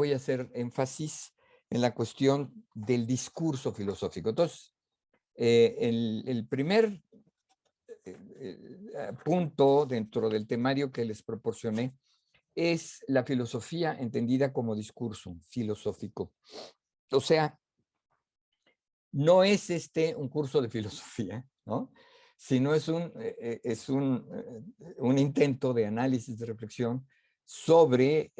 voy a hacer énfasis en la cuestión del discurso filosófico. Entonces, el primer punto dentro del temario que les proporcioné es la filosofía entendida como discurso filosófico. O sea, no es un curso de filosofía, ¿no? Sino es un intento de análisis, de reflexión sobre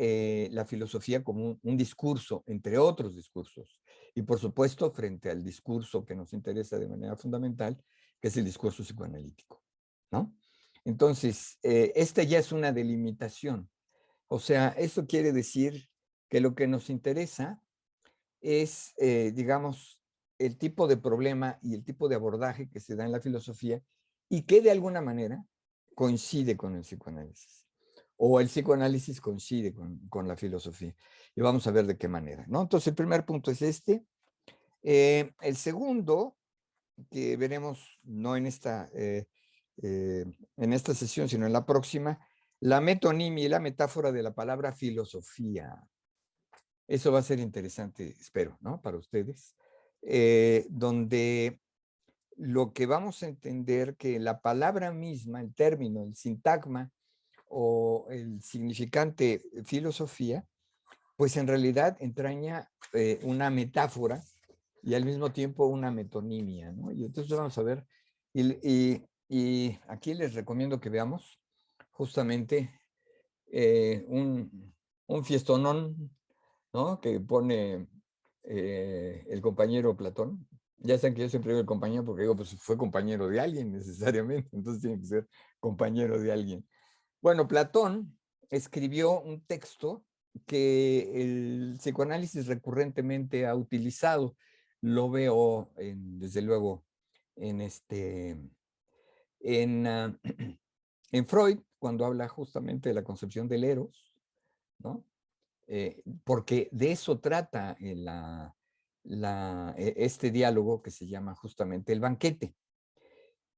la filosofía como un discurso, entre otros discursos. Y por supuesto, frente al discurso que nos interesa de manera fundamental, que es el discurso psicoanalítico, ¿no? Entonces, esta ya es una delimitación. O sea, eso quiere decir que lo que nos interesa es, digamos, el tipo de problema y el tipo de abordaje que se da en la filosofía y que de alguna manera coincide con el psicoanálisis. O el psicoanálisis coincide con la filosofía. Y vamos a ver de qué manera, ¿no? Entonces, el primer punto es este. El segundo, que veremos no en esta sesión, sino en la próxima, la metonimia y la metáfora de la palabra filosofía. Eso va a ser interesante, espero, ¿no? Para ustedes, donde lo que vamos a entender que la palabra misma, el término, el sintagma o el significante filosofía, pues en realidad entraña una metáfora y al mismo tiempo una metonimia, ¿no? Y entonces vamos a ver, y aquí les recomiendo que veamos justamente un fiestonón, ¿no? Que pone el compañero Platón. Ya saben que yo siempre digo el compañero porque digo, pues fue compañero de alguien necesariamente, entonces tiene que ser compañero de alguien. Bueno, Platón escribió un texto que el psicoanálisis recurrentemente ha utilizado. Lo veo, desde luego, en, en, en Freud, cuando habla justamente de la concepción del eros, ¿no? Porque de eso trata este diálogo que se llama justamente el banquete.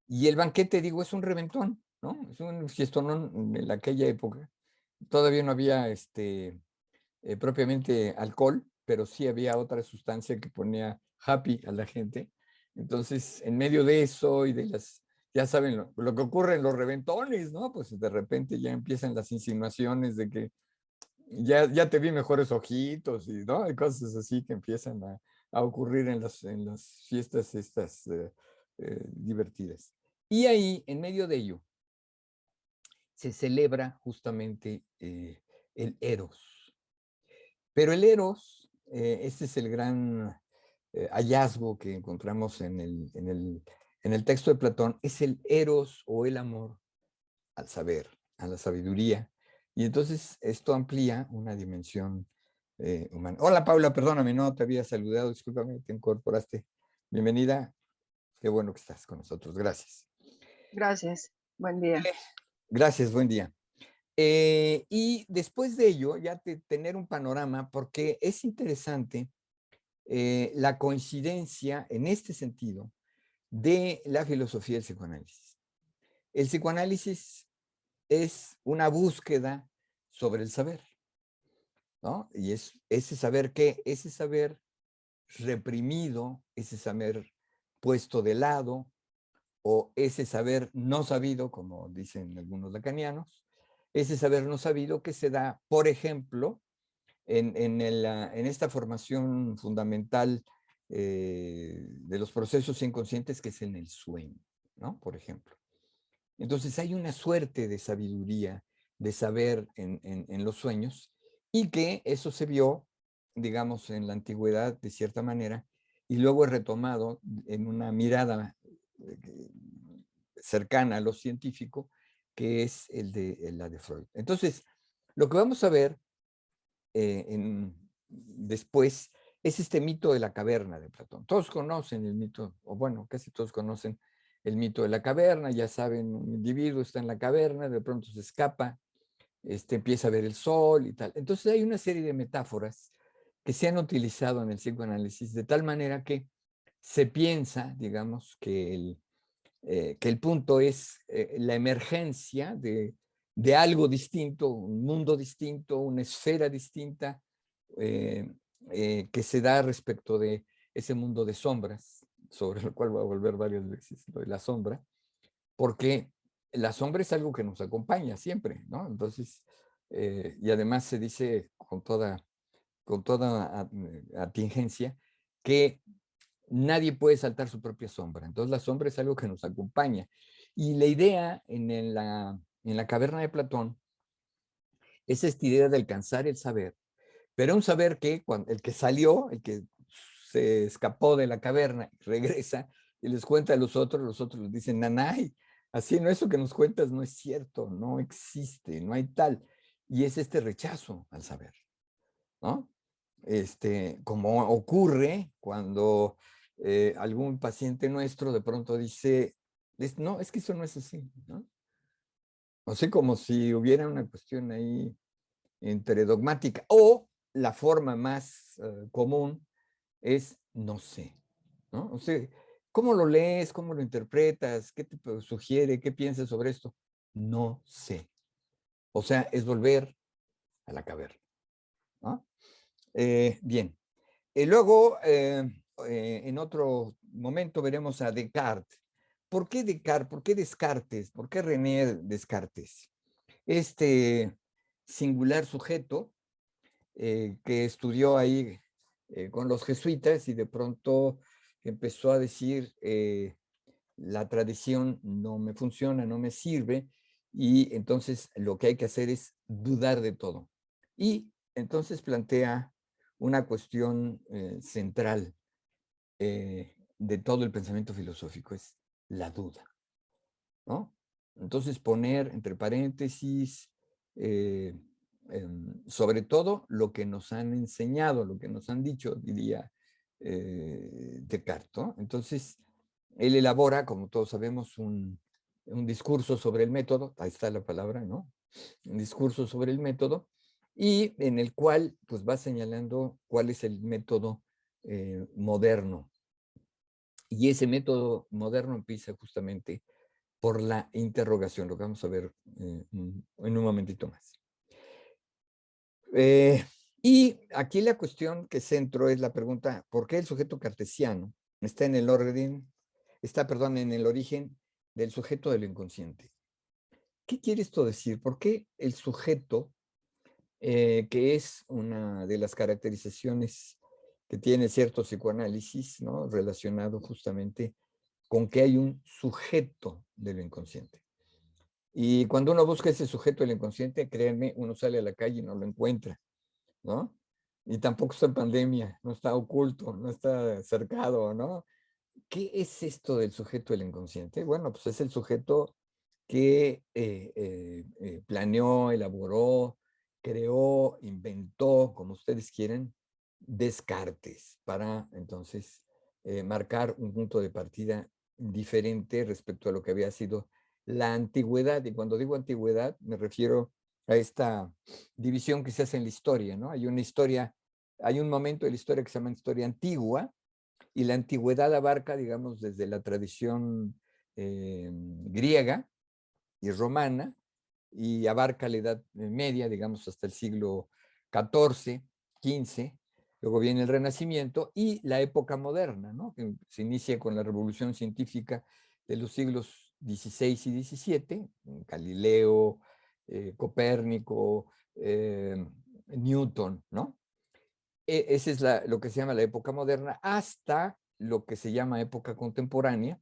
Y el banquete, digo, es un reventón, ¿no? Es un fiestonón en aquella época. Todavía no había propiamente alcohol, pero sí había otra sustancia que ponía happy a la gente. Entonces, en medio de eso y de ya saben lo que ocurre en los reventones, ¿no? Pues de repente ya empiezan las insinuaciones de que ya te vi mejores ojitos y, ¿no? Hay cosas así que empiezan a ocurrir en las fiestas estas divertidas. Y ahí, en medio de ello, se celebra justamente el Eros. Pero el Eros, este es el gran hallazgo que encontramos en el texto de Platón, es el Eros o el amor al saber, a la sabiduría. Y entonces esto amplía una dimensión humana. Hola Paula, perdóname, no te había saludado, discúlpame, te incorporaste. Bienvenida, qué bueno que estás con nosotros, gracias. Gracias. Buen día. Gracias, buen día. Y después de ello, ya tener un panorama, porque es interesante la coincidencia en este sentido de la filosofía del psicoanálisis. El psicoanálisis es una búsqueda sobre el saber, ¿no? Y es ese saber qué, ese saber reprimido, ese saber puesto de lado, o ese saber no sabido, como dicen algunos lacanianos, ese saber no sabido que se da, por ejemplo, en esta formación fundamental de los procesos inconscientes, que es en el sueño, ¿no? Por ejemplo. Entonces hay una suerte de sabiduría, de saber en los sueños, y que eso se vio, digamos, en la antigüedad de cierta manera, y luego es retomado en una mirada cercana a lo científico, que es la de Freud. Entonces, lo que vamos a ver después es este mito de la caverna de Platón. Todos conocen el mito, o bueno, casi todos conocen el mito de la caverna, ya saben, un individuo está en la caverna, de pronto se escapa, empieza a ver el sol y tal. Entonces hay una serie de metáforas que se han utilizado en el psicoanálisis de tal manera que se piensa, digamos, que el punto es la emergencia de algo distinto, un mundo distinto, una esfera distinta, eh, que se da respecto de ese mundo de sombras, sobre el cual voy a volver varias veces, lo de la sombra, porque la sombra es algo que nos acompaña siempre, ¿no? Entonces, y además se dice con toda atingencia que nadie puede saltar su propia sombra. Entonces, la sombra es algo que nos acompaña. Y la idea en la caverna de Platón es esta idea de alcanzar el saber, pero un saber que el que salió, el que se escapó de la caverna, regresa y les cuenta a los otros les dicen, nanay, así no, eso que nos cuentas no es cierto, no existe, no hay tal. Y es este rechazo al saber, ¿no? Como ocurre cuando algún paciente nuestro de pronto dice, no, es que eso no es así, ¿no? O sea, como si hubiera una cuestión ahí entre dogmática o la forma más común es no sé, ¿no? O sea, ¿cómo lo lees? ¿Cómo lo interpretas? ¿Qué te sugiere? ¿Qué piensas sobre esto? No sé. O sea, es volver a la caverna, ¿no? Bien. Y luego, en otro momento veremos a Descartes. ¿Por qué Descartes? ¿Por qué Descartes? ¿Por qué René Descartes? Este singular sujeto que estudió ahí con los jesuitas y de pronto empezó a decir, la tradición no me funciona, no me sirve, y entonces lo que hay que hacer es dudar de todo. Y entonces plantea una cuestión central de todo el pensamiento filosófico, es la duda, ¿no? Entonces poner entre paréntesis, eh, sobre todo lo que nos han enseñado, lo que nos han dicho, diría Descartes, ¿no? Entonces, él elabora, como todos sabemos, un discurso sobre el método, ahí está la palabra, ¿no? Un discurso sobre el método, y en el cual pues va señalando cuál es el método moderno. Y ese método moderno empieza justamente por la interrogación, lo que vamos a ver en un momentito más. Y aquí la cuestión que centro es la pregunta, ¿por qué el sujeto cartesiano está en el orden, perdón, en el origen del sujeto del inconsciente? ¿Qué quiere esto decir? ¿Por qué el sujeto, que es una de las caracterizaciones que tiene cierto psicoanálisis, ¿no? Relacionado justamente con que hay un sujeto del inconsciente? Y cuando uno busca ese sujeto del inconsciente, créanme, uno sale a la calle y no lo encuentra, ¿no? Y tampoco está en pandemia, no está oculto, no está cercado, ¿no? ¿Qué es esto del sujeto del inconsciente? Bueno, pues es el sujeto que planeó, elaboró, creó, inventó, como ustedes quieren, Descartes, para entonces marcar un punto de partida diferente respecto a lo que había sido la antigüedad. Y cuando digo antigüedad, me refiero a esta división que se hace en la historia, ¿no? Hay una historia, hay un momento de la historia que se llama historia antigua, y la antigüedad abarca, digamos, desde la tradición griega y romana, y abarca la Edad Media, digamos, hasta el siglo XIV, XV. Luego viene el Renacimiento y la época moderna, ¿no? Que se inicia con la revolución científica de los siglos XVI y XVII, Galileo, Copérnico, Newton, ¿no? Esa es lo que se llama la época moderna, hasta lo que se llama época contemporánea,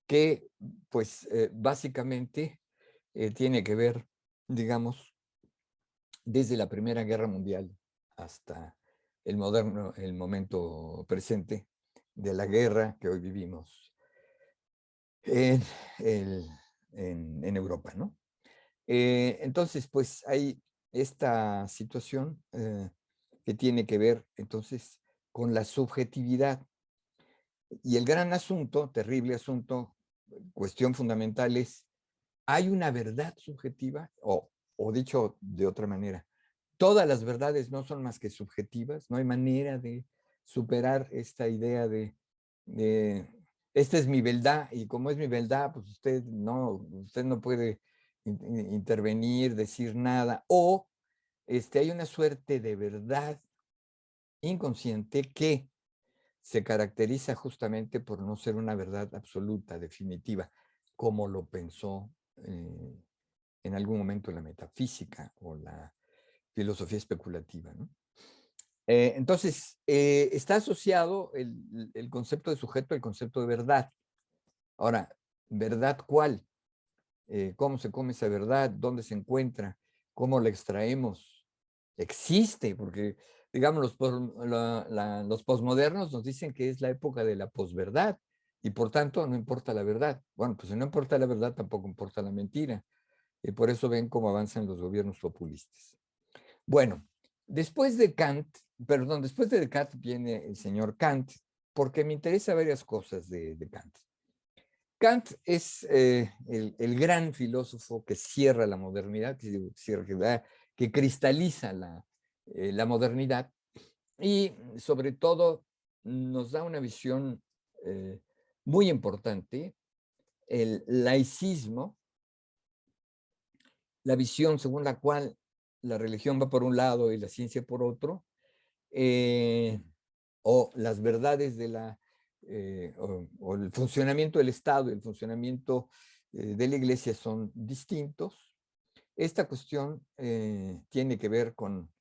que pues básicamente tiene que ver, digamos, desde la Primera Guerra Mundial hasta el momento presente de la guerra que hoy vivimos en, el- en Europa, ¿no? Entonces, pues hay esta situación que tiene que ver entonces con la subjetividad. Y el gran asunto, terrible asunto, cuestión fundamental es, ¿hay una verdad subjetiva? O dicho de otra manera, todas las verdades no son más que subjetivas, no hay manera de superar esta idea de esta es mi verdad y como es mi verdad, pues usted no puede intervenir, decir nada, o hay una suerte de verdad inconsciente que se caracteriza justamente por no ser una verdad absoluta, definitiva, como lo pensó en algún momento la metafísica o la filosofía especulativa, ¿no? Entonces, está asociado el concepto de sujeto al concepto de verdad. Ahora, ¿verdad cuál? ¿Cómo se come esa verdad? ¿Dónde se encuentra? ¿Cómo la extraemos? Existe, porque, digamos, los posmodernos nos dicen que es la época de la posverdad y por tanto no importa la verdad. Bueno, pues si no importa la verdad, tampoco importa la mentira. Y por eso ven cómo avanzan los gobiernos populistas. Bueno, después de Kant, perdón, después de Descartes viene el señor Kant, porque me interesa varias cosas de Kant. Kant es el gran filósofo que cierra la modernidad, que cristaliza la modernidad y sobre todo nos da una visión eh, muy importante, el laicismo, la visión según la cual la religión va por un lado y la ciencia por otro, eh, o las verdades o el funcionamiento del Estado y el funcionamiento de la Iglesia son distintos. Esta cuestión tiene que ver con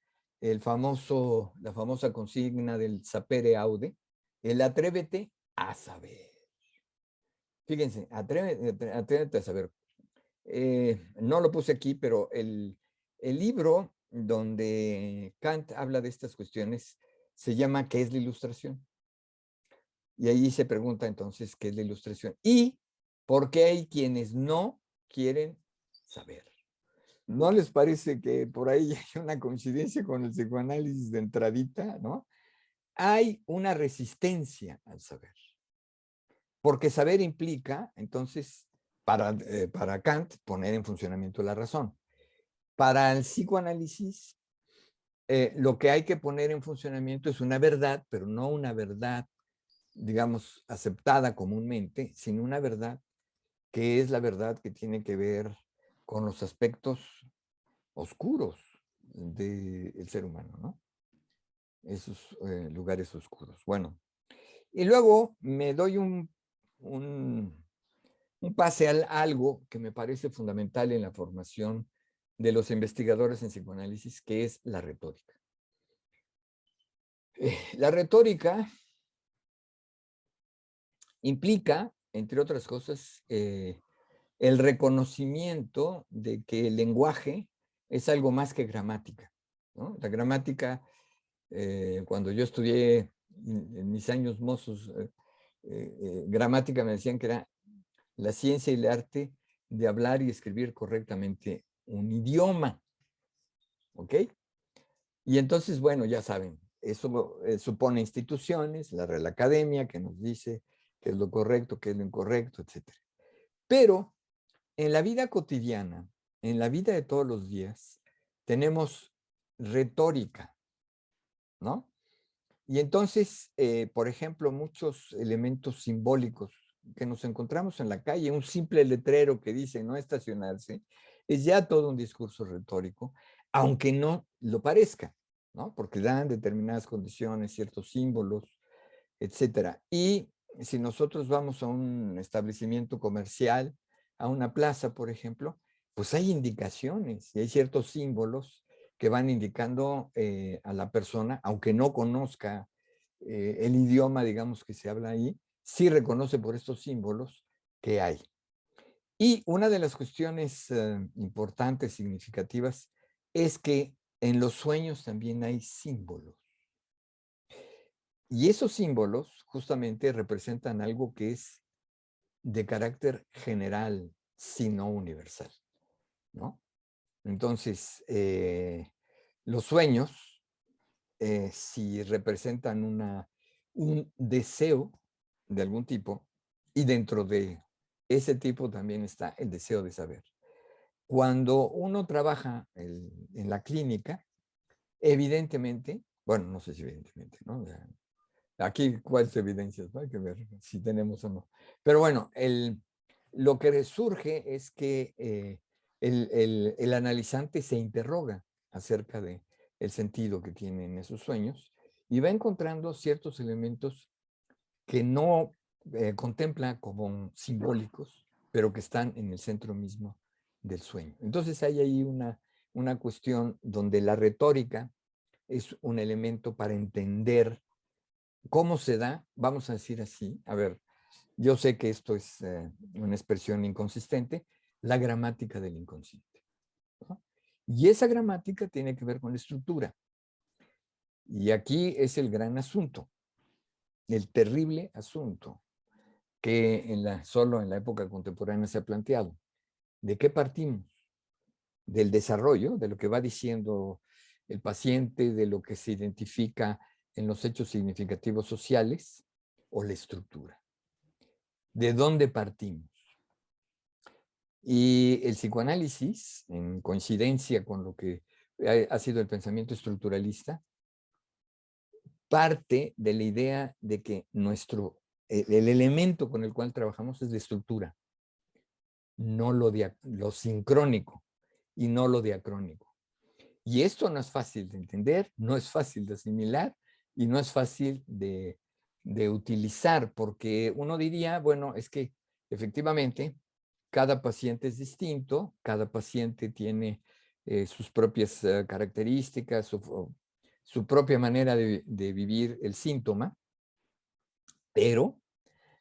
la famosa consigna del sapere aude, el atrévete a saber. Fíjense, atrévete a saber. No lo puse aquí, pero el libro donde Kant habla de estas cuestiones se llama ¿Qué es la ilustración? Y ahí se pregunta entonces qué es la ilustración y por qué hay quienes no quieren saber. ¿No les parece que por ahí hay una coincidencia con el psicoanálisis de entradita, no? Hay una resistencia al saber, porque saber implica, entonces, para Kant, poner en funcionamiento la razón. Para el psicoanálisis, lo que hay que poner en funcionamiento es una verdad, pero no una verdad, digamos, aceptada comúnmente, sino una verdad que es la verdad que tiene que ver con los aspectos oscuros del ser humano, ¿no? Esos lugares oscuros. Bueno, y luego me doy un, un pase a algo que me parece fundamental en la formación de los investigadores en psicoanálisis, que es la retórica. La retórica implica, entre otras cosas, el reconocimiento de que el lenguaje es algo más que gramática, ¿no? La gramática, cuando yo estudié en mis años mozos, gramática me decían que era la ciencia y el arte de hablar y escribir correctamente un idioma, ¿ok? Y entonces, bueno, ya saben, eso supone instituciones, la Real Academia, que nos dice qué es lo correcto, qué es lo incorrecto, etcétera. Pero en la vida cotidiana, en la vida de todos los días, tenemos retórica, ¿no? Y entonces, por ejemplo, muchos elementos simbólicos que nos encontramos en la calle, un simple letrero que dice no estacionarse, es ya todo un discurso retórico, aunque no lo parezca, ¿no? Porque dan determinadas condiciones, ciertos símbolos, etcétera. Y si nosotros vamos a un establecimiento comercial, a una plaza, por ejemplo, pues hay indicaciones y hay ciertos símbolos que van indicando a la persona, aunque no conozca el idioma, digamos, que se habla ahí, sí reconoce por estos símbolos que hay. Y una de las cuestiones importantes, significativas, es que en los sueños también hay símbolos. Y esos símbolos justamente representan algo que es de carácter general, sino universal, ¿no? Entonces, los sueños, si representan un deseo de algún tipo, y dentro de ese tipo también está el deseo de saber. Cuando uno trabaja en la clínica, evidentemente, bueno, no sé si evidentemente, ¿no? Aquí, ¿cuáles evidencias? ¿No? Hay que ver si tenemos o no. Pero bueno, lo que surge es que el analizante se interroga acerca de el sentido que tienen esos sueños y va encontrando ciertos elementos que no contempla como simbólicos, pero que están en el centro mismo del sueño. Entonces hay ahí una cuestión donde la retórica es un elemento para entender cómo se da, vamos a decir así, a ver, yo sé que esto es una expresión inconsistente, la gramática del inconsciente, ¿no? Y esa gramática tiene que ver con la estructura. Y aquí es el gran asunto, el terrible asunto que solo en la época contemporánea se ha planteado. ¿De qué partimos? Del desarrollo, de lo que va diciendo el paciente, de lo que se identifica en los hechos significativos sociales, o la estructura. ¿De dónde partimos? Y el psicoanálisis, en coincidencia con lo que ha sido el pensamiento estructuralista, parte de la idea de que el elemento con el cual trabajamos es la estructura, no lo sincrónico y no lo diacrónico. Y esto no es fácil de entender, no es fácil de asimilar y no es fácil de utilizar, porque uno diría, bueno, es que efectivamente cada paciente es distinto, cada paciente tiene sus propias características, su propia manera de vivir el síntoma, pero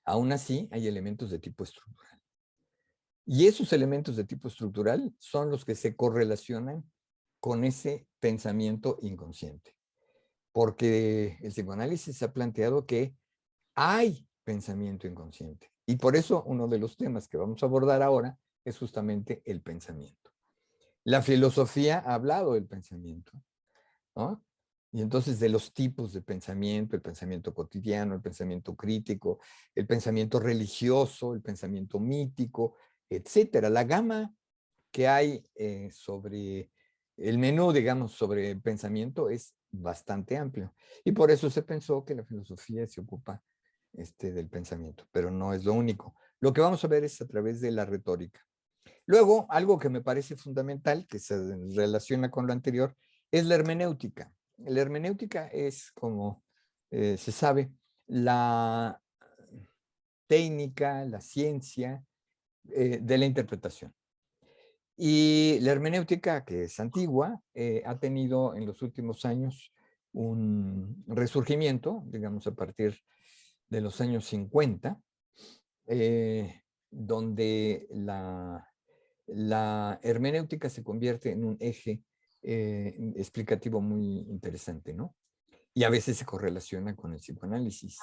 aún así hay elementos de tipo estructural. Y esos elementos de tipo estructural son los que se correlacionan con ese pensamiento inconsciente. Porque el psicoanálisis ha planteado que hay pensamiento inconsciente. Y por eso uno de los temas que vamos a abordar ahora es justamente el pensamiento. La filosofía ha hablado del pensamiento, ¿no? Y entonces de los tipos de pensamiento, el pensamiento cotidiano, el pensamiento crítico, el pensamiento religioso, el pensamiento mítico, etcétera. La gama que hay sobre el menú, digamos, sobre el pensamiento es bastante amplio. Y por eso se pensó que la filosofía se ocupa del pensamiento, pero no es lo único. Lo que vamos a ver es a través de la retórica. Luego, algo que me parece fundamental, que se relaciona con lo anterior, es la hermenéutica. La hermenéutica es, como se sabe, la técnica, la ciencia de la interpretación. Y la hermenéutica, que es antigua, ha tenido en los últimos años un resurgimiento, digamos a partir de los años 50, donde la hermenéutica se convierte en un eje explicativo muy interesante, ¿no? Y a veces se correlaciona con el psicoanálisis.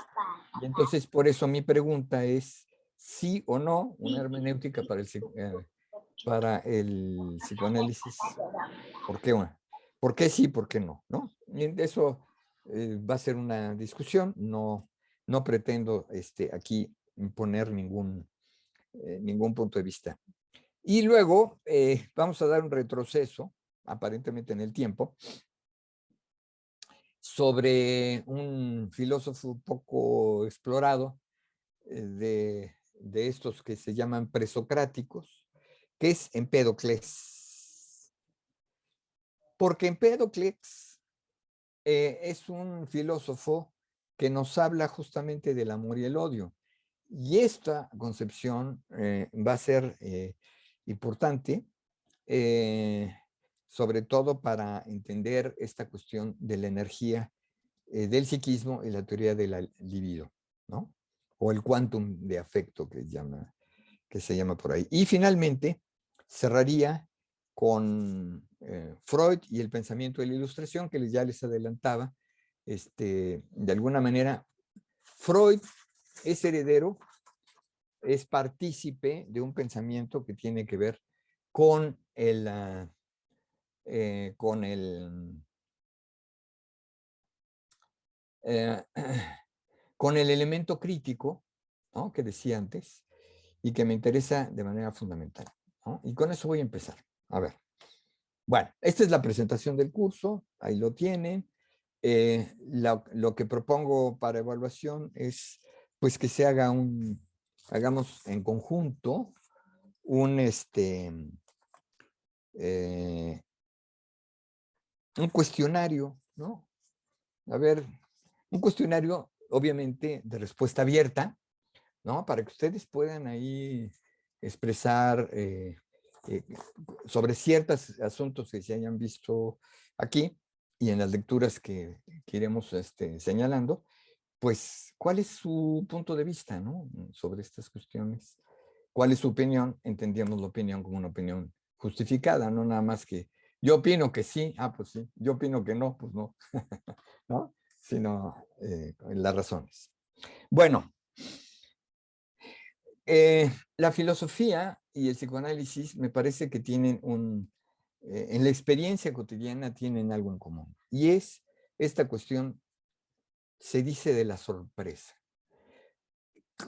Y entonces, por eso mi pregunta es, ¿sí o no una hermenéutica para el psicoanálisis? ¿Por qué una? ¿Por qué sí, por qué no? ¿No? Y eso va a ser una discusión, no pretendo aquí imponer ningún punto de vista. Y luego vamos a dar un retroceso, aparentemente en el tiempo, sobre un filósofo poco explorado de estos que se llaman presocráticos, que es Empédocles. Porque Empédocles es un filósofo que nos habla justamente del amor y el odio. Y esta concepción va a ser importante, sobre todo para entender esta cuestión de la energía del psiquismo y la teoría de la libido, ¿no? O el quantum de afecto que se llama por ahí. Y finalmente cerraría con Freud y el pensamiento de la ilustración, que ya les adelantaba. De alguna manera, Freud es heredero, es partícipe de un pensamiento que tiene que ver con con eh, con el elemento crítico, ¿no? Que decía antes, y que me interesa de manera fundamental, ¿no? Y con eso voy a empezar. A ver. Bueno, esta es la presentación del curso, ahí lo tienen. Lo que propongo para evaluación es pues que hagamos en conjunto un, un cuestionario, ¿no? A ver, Un cuestionario, obviamente, de respuesta abierta, ¿no? Para que ustedes puedan ahí expresar eh, sobre ciertos asuntos que se hayan visto aquí y en las lecturas que iremos señalando, pues, ¿cuál es su punto de vista, no? Sobre estas cuestiones. ¿Cuál es su opinión? Entendíamos la opinión como una opinión justificada, no nada más que yo opino que sí, pues sí, yo opino que no, pues no, ¿no? Sino las razones. Bueno, la filosofía y el psicoanálisis me parece que tienen en la experiencia cotidiana tienen algo en común, y es esta cuestión, se dice de la sorpresa.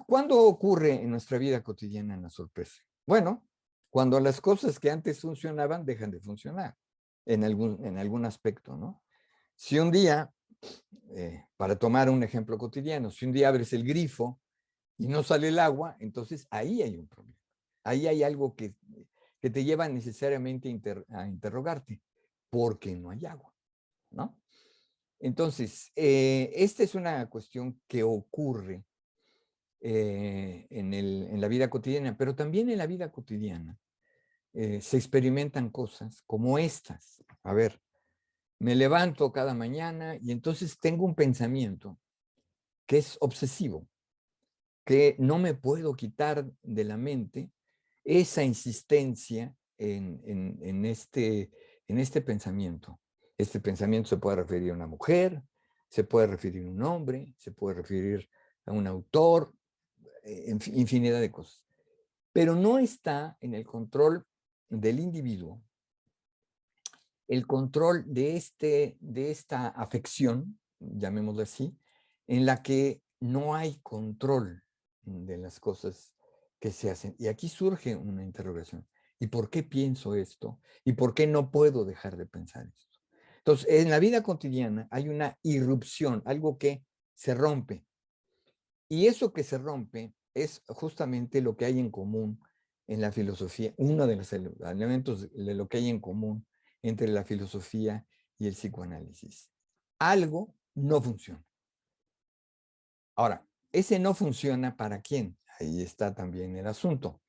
¿Cuándo ocurre en nuestra vida cotidiana la sorpresa? Bueno, cuando las cosas que antes funcionaban dejan de funcionar en algún aspecto, ¿no? Si un día, para tomar un ejemplo cotidiano, si un día abres el grifo y no sale el agua, entonces ahí hay un problema. Ahí hay algo que te lleva necesariamente a interrogarte, ¿por qué no hay agua? ¿No? Entonces, esta es una cuestión que ocurre en la vida cotidiana, pero también en la vida cotidiana se experimentan cosas como estas. A ver, me levanto cada mañana y entonces tengo un pensamiento que es obsesivo, que no me puedo quitar de la mente esa insistencia en este pensamiento. Este pensamiento se puede referir a una mujer, se puede referir a un hombre, se puede referir a un autor, infinidad de cosas. Pero no está en el control del individuo el control de esta afección, llamémoslo así, en la que no hay control de las cosas que se hacen. Y aquí surge una interrogación. ¿Y por qué pienso esto? ¿Y por qué no puedo dejar de pensar esto? Entonces, en la vida cotidiana hay una irrupción, algo que se rompe. Y eso que se rompe es justamente lo que hay en común en la filosofía, uno de los elementos de lo que hay en común entre la filosofía y el psicoanálisis. Algo no funciona. Ahora, ese no funciona para quién. Ahí está también el asunto.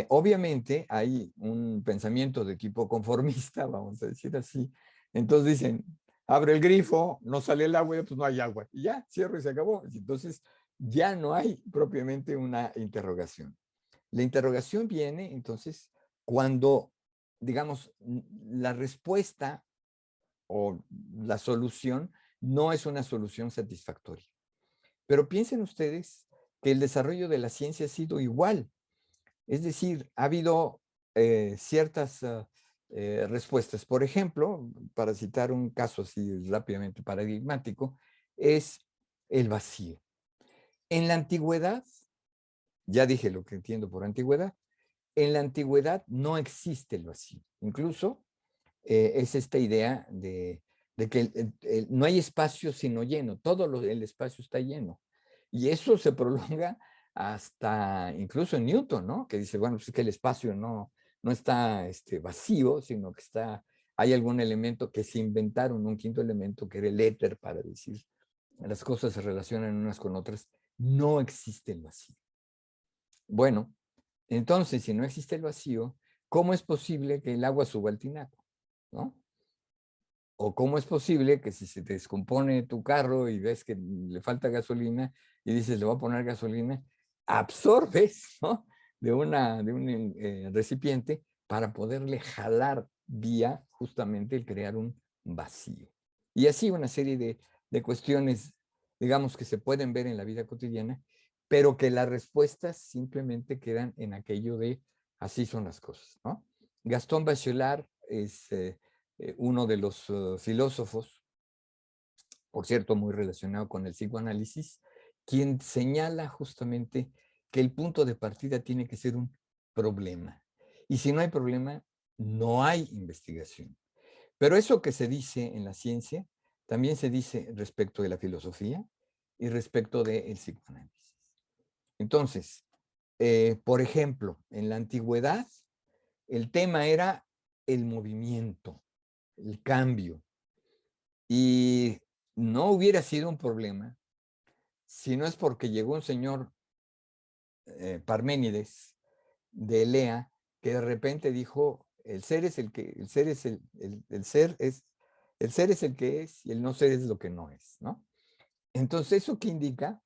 Obviamente hay un pensamiento de tipo conformista, vamos a decir así. Entonces dicen, abre el grifo, no sale el agua, pues no hay agua. Y ya, cierro y se acabó. Entonces ya no hay propiamente una interrogación. La interrogación viene entonces cuando, digamos, la respuesta o la solución no es una solución satisfactoria. Pero piensen ustedes que el desarrollo de la ciencia ha sido igual. Es decir, ha habido ciertas respuestas. Por ejemplo, para citar un caso así rápidamente paradigmático, es el vacío. En la antigüedad, ya dije lo que entiendo por antigüedad, en la antigüedad no existe el vacío. Incluso es esta idea de que no hay espacio sino lleno, el espacio está lleno. Y eso se prolonga hasta incluso en Newton, ¿no? Que dice, bueno, pues es que el espacio no está vacío, sino que hay algún elemento que se inventaron, un quinto elemento que era el éter para decir, las cosas se relacionan unas con otras, no existe el vacío. Bueno, entonces, si no existe el vacío, ¿cómo es posible que el agua suba al tinaco? ¿No? ¿O cómo es posible que si se te descompone tu carro y ves que le falta gasolina y dices, le voy a poner gasolina, absorbes, ¿no? de un recipiente para poderle jalar vía justamente el crear un vacío? Y así una serie de cuestiones, digamos, que se pueden ver en la vida cotidiana, pero que las respuestas simplemente quedan en aquello de así son las cosas, ¿no? Gastón Bachelard es uno de los filósofos, por cierto, muy relacionado con el psicoanálisis, quien señala justamente que el punto de partida tiene que ser un problema. Y si no hay problema, no hay investigación. Pero eso que se dice en la ciencia, también se dice respecto de la filosofía y respecto del psicoanálisis. Entonces, por ejemplo, en la antigüedad, el tema era el movimiento, el cambio. Y no hubiera sido un problema si no es porque llegó un señor Parménides de Elea que de repente dijo, el ser es el que, el ser es el ser es, el ser es el que es y el no ser es lo que no es, ¿no? Entonces, ¿eso qué indica?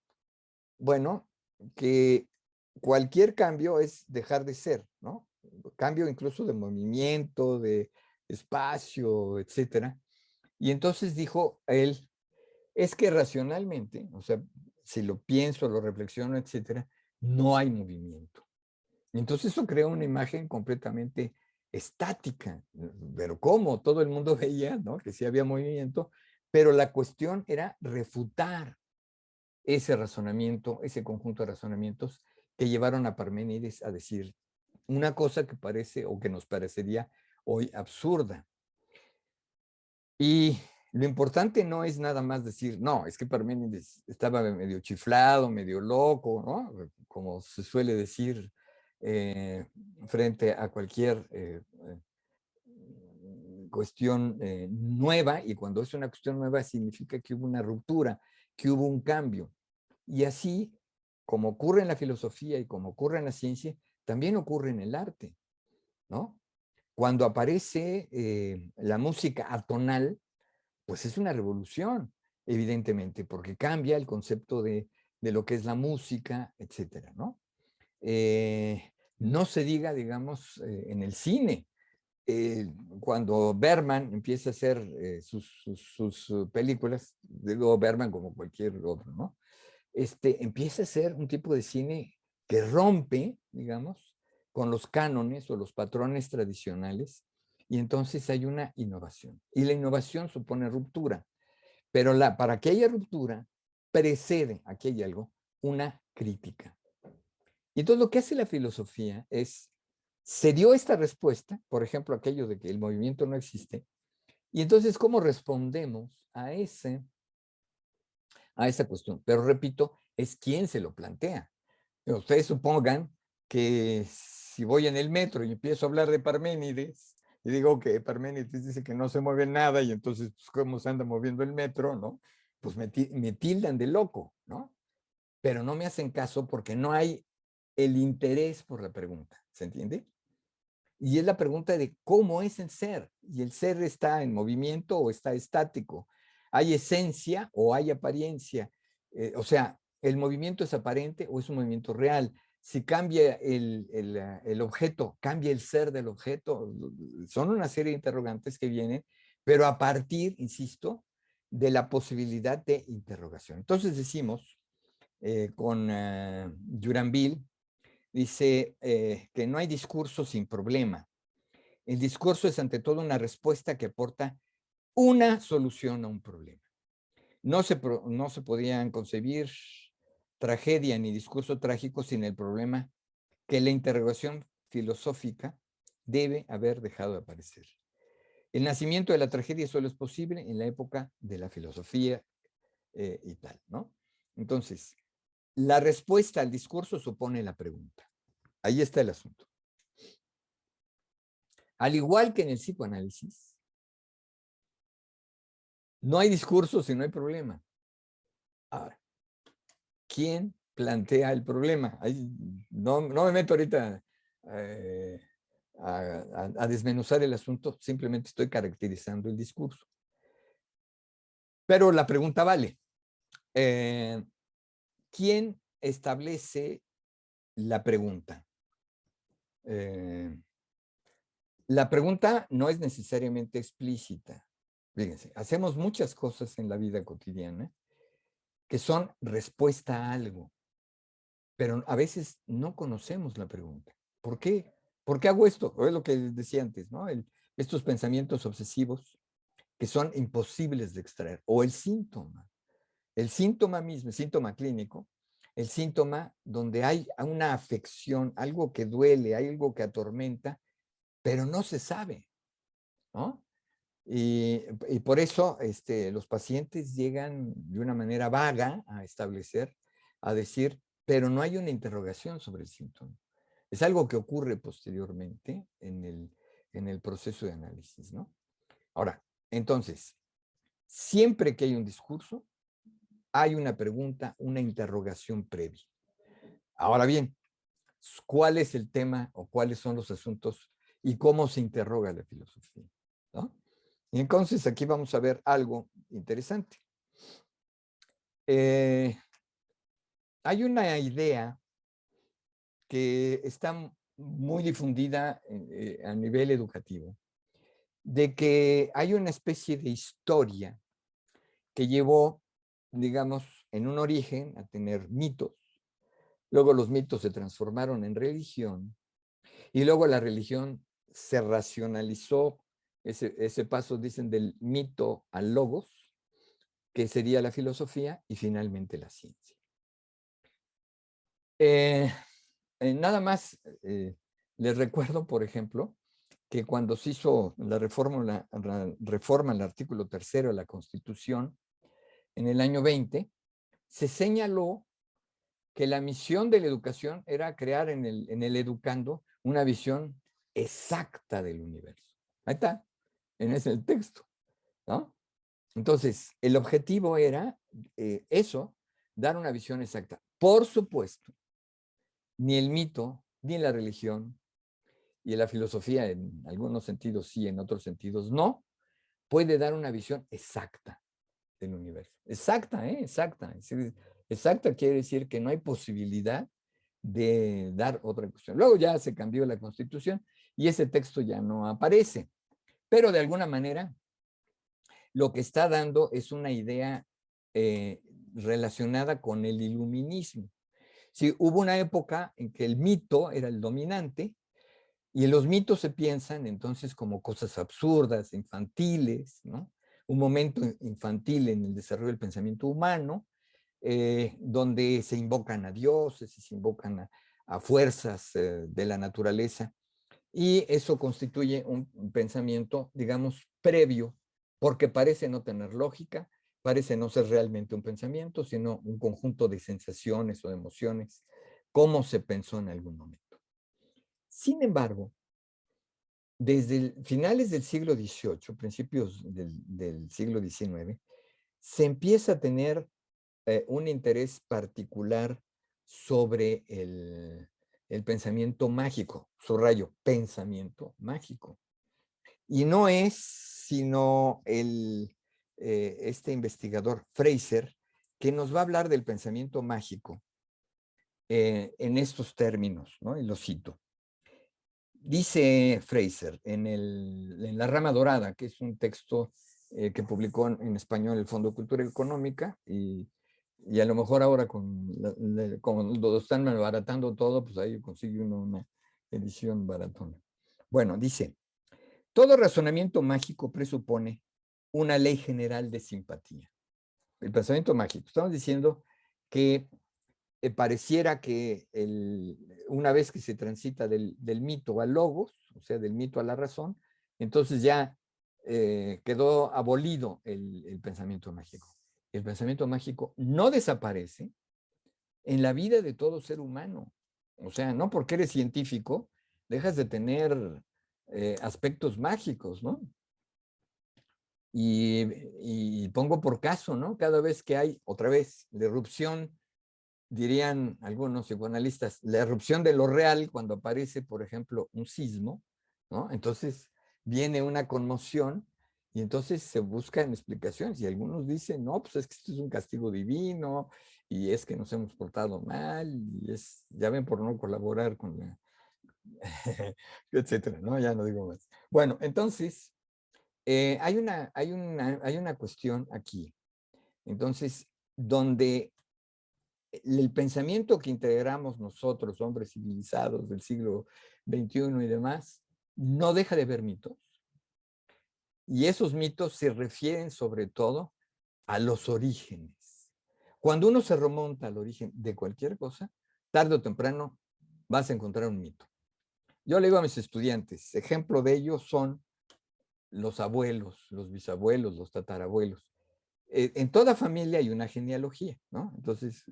Bueno, que cualquier cambio es dejar de ser, ¿no? Cambio incluso de movimiento, de espacio, etcétera. Y entonces dijo él, es que racionalmente, o sea, si lo pienso, lo reflexiono, etcétera, no hay movimiento. Entonces eso crea una imagen completamente estática. Pero ¿cómo? Todo el mundo veía, ¿no? Que sí había movimiento, pero la cuestión era refutar ese razonamiento, ese conjunto de razonamientos que llevaron a Parménides a decir una cosa que parece o que nos parecería hoy absurda. Y lo importante no es nada más decir, no, es que Parménides estaba medio chiflado, medio loco, ¿no? Como se suele decir eh, frente a cualquier cuestión nueva, y cuando es una cuestión nueva significa que hubo una ruptura, que hubo un cambio. Y así, como ocurre en la filosofía y como ocurre en la ciencia, también ocurre en el arte, ¿no? Cuando aparece la música atonal, pues es una revolución, evidentemente, porque cambia el concepto de lo que es la música, etcétera, ¿no? No se diga, digamos, en el cine. Cuando Bergman empieza a hacer sus películas, digo Bergman como cualquier otro, ¿no? Empieza a ser un tipo de cine que rompe, digamos, con los cánones o los patrones tradicionales, y entonces hay una innovación. Y la innovación supone ruptura, pero para que haya ruptura, precede, aquí hay algo, una crítica. Y entonces lo que hace la filosofía es, se dio esta respuesta, por ejemplo, aquello de que el movimiento no existe, y entonces, ¿cómo respondemos a esa cuestión? Pero repito, es quien se lo plantea. Ustedes supongan que si voy en el metro y empiezo a hablar de Parménides, y digo que Parménides dice que no se mueve nada, y entonces, pues, ¿cómo se anda moviendo el metro, no? Pues me tildan de loco, ¿no? Pero no me hacen caso porque no hay el interés por la pregunta, ¿se entiende? Y es la pregunta de cómo es el ser, y el ser está en movimiento o está estático, hay esencia o hay apariencia, o sea, el movimiento es aparente o es un movimiento real. Si cambia el objeto, cambia el ser del objeto, son una serie de interrogantes que vienen, pero a partir, insisto, de la posibilidad de interrogación. Entonces decimos con Duranville, dice que no hay discurso sin problema. El discurso es ante todo una respuesta que aporta una solución a un problema. No se podían concebir tragedia ni discurso trágico sin el problema que la interrogación filosófica debe haber dejado de aparecer. El nacimiento de la tragedia solo es posible en la época de la filosofía y tal, ¿no? Entonces, la respuesta al discurso supone la pregunta. Ahí está el asunto. Al igual que en el psicoanálisis, no hay discurso si no hay problema. Ahora, ¿quién plantea el problema? Ahí, no me meto ahorita eh, a desmenuzar el asunto, simplemente estoy caracterizando el discurso. Pero la pregunta vale. ¿Quién establece la pregunta? La pregunta no es necesariamente explícita. Fíjense, hacemos muchas cosas en la vida cotidiana que son respuesta a algo, pero a veces no conocemos la pregunta. ¿Por qué? ¿Por qué hago esto? O es lo que decía antes, ¿no? Estos pensamientos obsesivos que son imposibles de extraer. O el síntoma mismo, el síntoma clínico, el síntoma donde hay una afección, algo que duele, algo que atormenta, pero no se sabe, ¿no? Y por eso los pacientes llegan de una manera vaga a establecer, a decir, pero no hay una interrogación sobre el síntoma. Es algo que ocurre posteriormente en el proceso de análisis, ¿no? Ahora, entonces, Siempre que hay un discurso, hay una pregunta, una interrogación previa. Ahora bien, ¿cuál es el tema o cuáles son los asuntos y cómo se interroga la filosofía? ¿No? Y entonces aquí vamos a ver algo interesante. Hay una idea que está muy difundida a nivel educativo, de que hay una especie de historia que llevó, digamos, en un origen a tener mitos. Luego los mitos se transformaron en religión y luego la religión se racionalizó. Ese paso, dicen, del mito al logos, que sería la filosofía y finalmente la ciencia. Nada más les recuerdo, por ejemplo, que cuando se hizo la reforma al artículo 3 de la Constitución en el año 20, se señaló que la misión de la educación era crear en el educando una visión exacta del universo. Ahí está, en ese el texto, ¿no? Entonces, el objetivo era eso, dar una visión exacta. Por supuesto, ni el mito, ni la religión, y la filosofía en algunos sentidos sí, en otros sentidos no, puede dar una visión exacta del universo. Exacta, ¿eh? Exacta. Exacta quiere decir que no hay posibilidad de dar otra cuestión. Luego ya se cambió la Constitución y ese texto ya no aparece. Pero de alguna manera lo que está dando es una idea relacionada con el iluminismo. Sí, hubo una época en que el mito era el dominante y los mitos se piensan entonces como cosas absurdas, infantiles, ¿no? Un momento infantil en el desarrollo del pensamiento humano, donde se invocan a dioses y se invocan a fuerzas de la naturaleza. Y eso constituye un pensamiento, digamos, previo, porque parece no tener lógica, parece no ser realmente un pensamiento, sino un conjunto de sensaciones o de emociones, como se pensó en algún momento. Sin embargo, desde finales del siglo XVIII, principios del siglo XIX, se empieza a tener un interés particular sobre el pensamiento mágico, subrayo, pensamiento mágico. Y no es sino este investigador Fraser que nos va a hablar del pensamiento mágico en estos términos, ¿no? Y lo cito. Dice Fraser en La Rama Dorada, que es un texto que publicó en español el Fondo de Cultura Económica, y a lo mejor ahora como lo están malbaratando todo, pues ahí consigue uno una edición baratona. Bueno, dice, todo razonamiento mágico presupone una ley general de simpatía. El pensamiento mágico. Estamos diciendo que pareciera que una vez que se transita del mito al logos, o sea, del mito a la razón, entonces ya quedó abolido el pensamiento mágico. El pensamiento mágico no desaparece en la vida de todo ser humano. O sea, no porque eres científico, dejas de tener aspectos mágicos, ¿no? Y pongo por caso, ¿no? Cada vez que hay, otra vez, la erupción, dirían algunos psicoanalistas, la erupción de lo real cuando aparece, por ejemplo, un sismo, ¿no? Entonces viene una conmoción y entonces se buscan explicaciones y algunos dicen, no, pues es que esto es un castigo divino y es que nos hemos portado mal y es, ya ven, por no colaborar con la, etcétera, ¿no? Ya no digo más. Bueno, entonces, hay una cuestión aquí, entonces, donde el pensamiento que integramos nosotros, hombres civilizados del siglo XXI y demás, no deja de ver mitos. Y esos mitos se refieren sobre todo a los orígenes. Cuando uno se remonta al origen de cualquier cosa, tarde o temprano vas a encontrar un mito. Yo le digo a mis estudiantes, ejemplo de ello son los abuelos, los bisabuelos, los tatarabuelos. En toda familia hay una genealogía, ¿no? Entonces,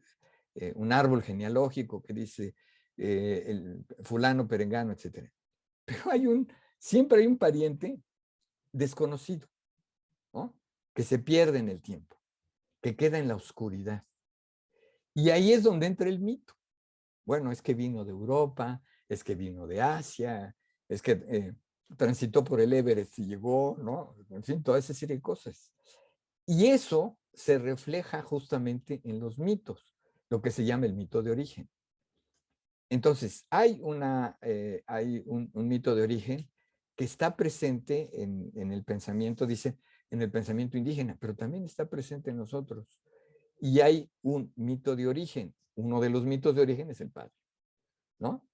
un árbol genealógico que dice el fulano, perengano, etcétera. Pero siempre hay un pariente desconocido, ¿no? que se pierde en el tiempo, que queda en la oscuridad. Y ahí es donde entra el mito. Bueno, es que vino de Europa, es que vino de Asia, es que transitó por el Everest y llegó, ¿no? En fin, toda esa serie de cosas. Y eso se refleja justamente en los mitos, lo que se llama el mito de origen. Entonces, hay un mito de origen que está presente en el pensamiento, dice, en el pensamiento indígena, pero también está presente en nosotros. Y hay un mito de origen. Uno de los mitos de origen es el padre, ¿no?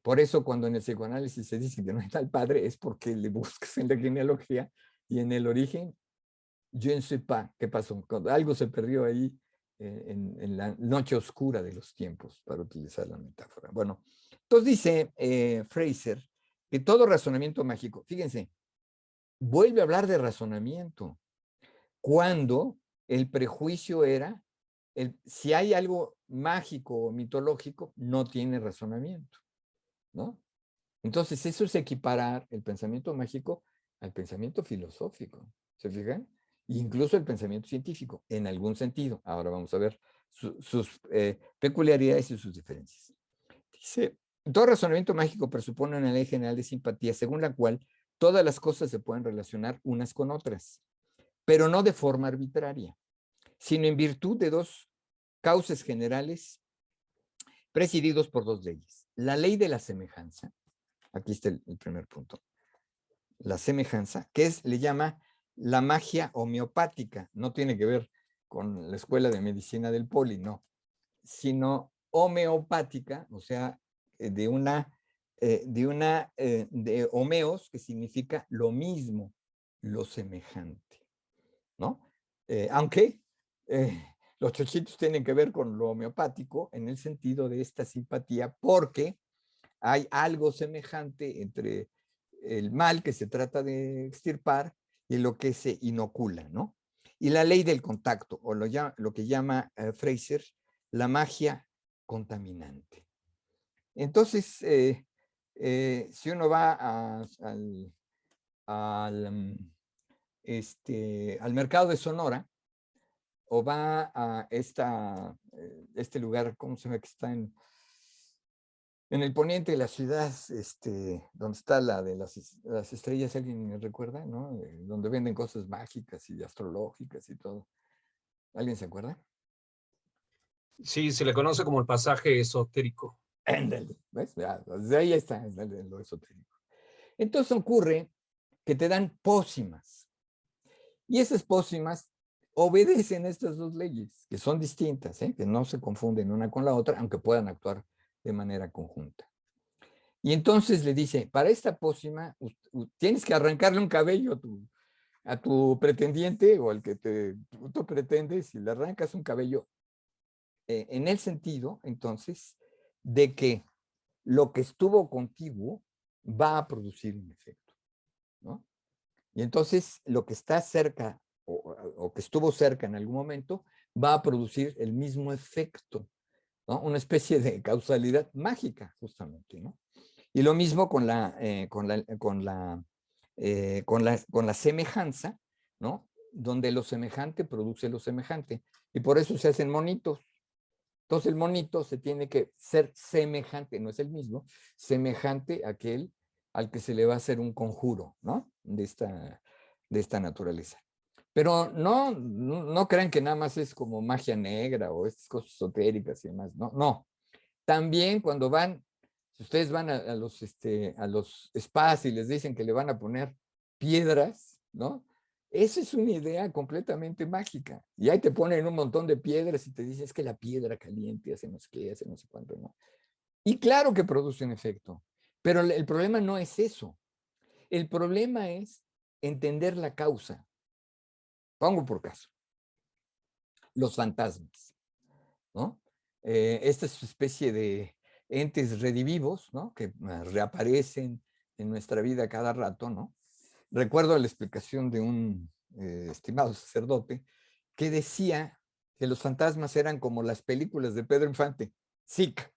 Por eso cuando en el psicoanálisis se dice que no está el padre, es porque le buscas en la genealogía y en el origen, je ne sais pas qué pasó. Algo se perdió ahí en la noche oscura de los tiempos, para utilizar la metáfora. Bueno, entonces dice Fraser que todo razonamiento mágico, fíjense, vuelve a hablar de razonamiento, cuando el prejuicio era, si hay algo mágico o mitológico, no tiene razonamiento, ¿no? Entonces, eso es equiparar el pensamiento mágico al pensamiento filosófico, ¿se fijan? E incluso el pensamiento científico, en algún sentido. Ahora vamos a ver sus peculiaridades y sus diferencias. Dice, todo razonamiento mágico presupone una ley general de simpatía, según la cual todas las cosas se pueden relacionar unas con otras, pero no de forma arbitraria, sino en virtud de dos cauces generales presididos por dos leyes. La ley de la semejanza, aquí está el primer punto, la semejanza, que le llama la magia homeopática, no tiene que ver con la escuela de medicina del Poli, no, sino homeopática, o sea, de homeos, que significa lo mismo, lo semejante, ¿no? Aunque los chochitos tienen que ver con lo homeopático en el sentido de esta simpatía, porque hay algo semejante entre el mal que se trata de extirpar y lo que se inocula, ¿no? Y la ley del contacto, o lo que llama Fraser, la magia contaminante. Entonces, si uno va al mercado de Sonora, o va a este lugar, ¿cómo se llama? Que está en el poniente de la ciudad, donde está la de las estrellas, ¿alguien me recuerda? ¿No? Donde venden cosas mágicas y astrológicas y todo. ¿Alguien se acuerda? Sí, se le conoce como el pasaje esotérico. Ándale, ¿ves? Ya, desde ahí está, es lo esotérico. Entonces ocurre que te dan pócimas. Y esas pócimas obedecen estas dos leyes, que son distintas, que no se confunden una con la otra, aunque puedan actuar de manera conjunta. Y entonces le dice, para esta pócima tienes que arrancarle un cabello a tu pretendiente o al que tú pretendes, y le arrancas un cabello en el sentido, entonces, de que lo que estuvo contigo va a producir un efecto, ¿no? Y entonces lo que está cerca o que estuvo cerca en algún momento va a producir el mismo efecto, ¿no? Una especie de causalidad mágica, justamente, ¿no? Y lo mismo con la semejanza, ¿no? Donde lo semejante produce lo semejante. Y por eso se hacen monitos. Entonces el monito se tiene que ser semejante, no es el mismo, semejante a aquel al que se le va a hacer un conjuro, ¿no? De esta naturaleza. Pero no crean que nada más es como magia negra o estas cosas esotéricas y demás, no, no. También cuando si ustedes van a los spas y les dicen que le van a poner piedras, ¿no? Esa es una idea completamente mágica. Y ahí te ponen un montón de piedras y te dicen, es que la piedra caliente hace no sé qué, hace no sé cuánto, ¿no? Y claro que produce un efecto, pero el problema no es eso. El problema es entender la causa. Pongo por caso, los fantasmas, ¿no? Esta especie de entes redivivos, ¿no? Que reaparecen en nuestra vida cada rato, ¿no? Recuerdo la explicación de un estimado sacerdote que decía que los fantasmas eran como las películas de Pedro Infante, SIC,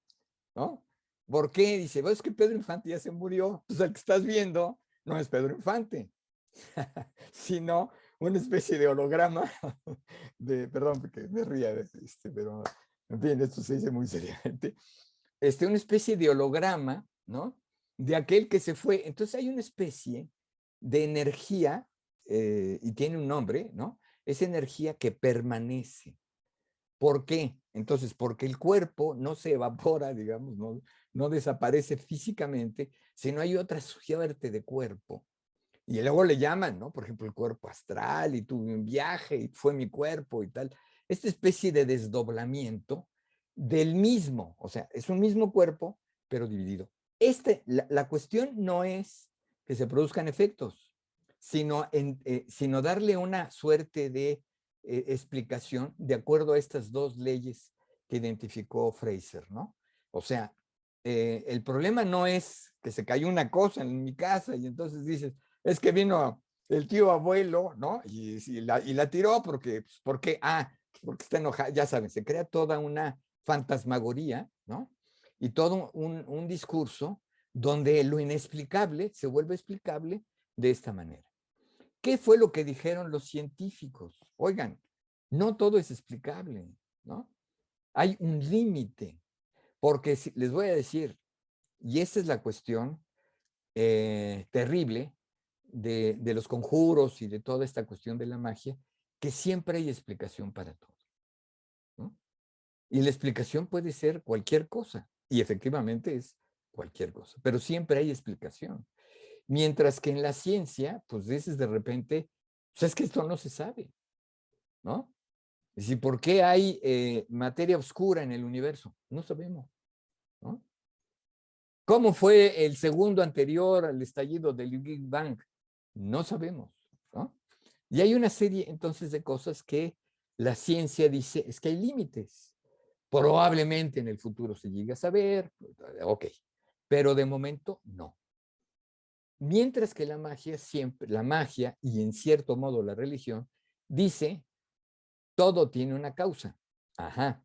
¿no? ¿Por qué? Dice, es que Pedro Infante ya se murió, pues el que estás viendo no es Pedro Infante, sino una especie de holograma perdón, porque me ría, pero en fin, esto se dice muy seriamente, una especie de holograma, ¿no? De aquel que se fue. Entonces hay una especie de energía, y tiene un nombre, ¿no? Es energía que permanece. ¿Por qué? Entonces, porque el cuerpo no se evapora, digamos, no desaparece físicamente, sino hay otra suerte de cuerpo. Y luego le llaman, ¿no? Por ejemplo, el cuerpo astral, y tuve un viaje, y fue mi cuerpo y tal. Esta especie de desdoblamiento del mismo, o sea, es un mismo cuerpo, pero dividido. La cuestión no es que se produzcan efectos, sino darle una suerte de explicación de acuerdo a estas dos leyes que identificó Fraser, ¿no? O sea, el problema no es que se cayó una cosa en mi casa y entonces dices, es que vino el tío abuelo, ¿no? Y la tiró porque, pues, ¿por qué? Porque está enojado, ya saben, se crea toda una fantasmagoría, ¿no? Y todo un discurso donde lo inexplicable se vuelve explicable de esta manera. ¿Qué fue lo que dijeron los científicos? Oigan, no todo es explicable, ¿no? Hay un límite, porque les voy a decir, y esta es la cuestión terrible de los conjuros y de toda esta cuestión de la magia, que siempre hay explicación para todo, ¿no? Y la explicación puede ser cualquier cosa, y efectivamente es cualquier cosa, pero siempre hay explicación. Mientras que en la ciencia, pues dices de repente, pues es que esto no se sabe, ¿no? Es decir, ¿por qué hay materia oscura en el universo? No sabemos, ¿no? ¿Cómo fue el segundo anterior al estallido del Big Bang? No sabemos, ¿no? Y hay una serie entonces de cosas que la ciencia dice, es que hay límites. Probablemente en el futuro se llegue a saber, ok, pero de momento no. Mientras que la magia siempre, la magia y en cierto modo la religión, dice, todo tiene una causa. Ajá,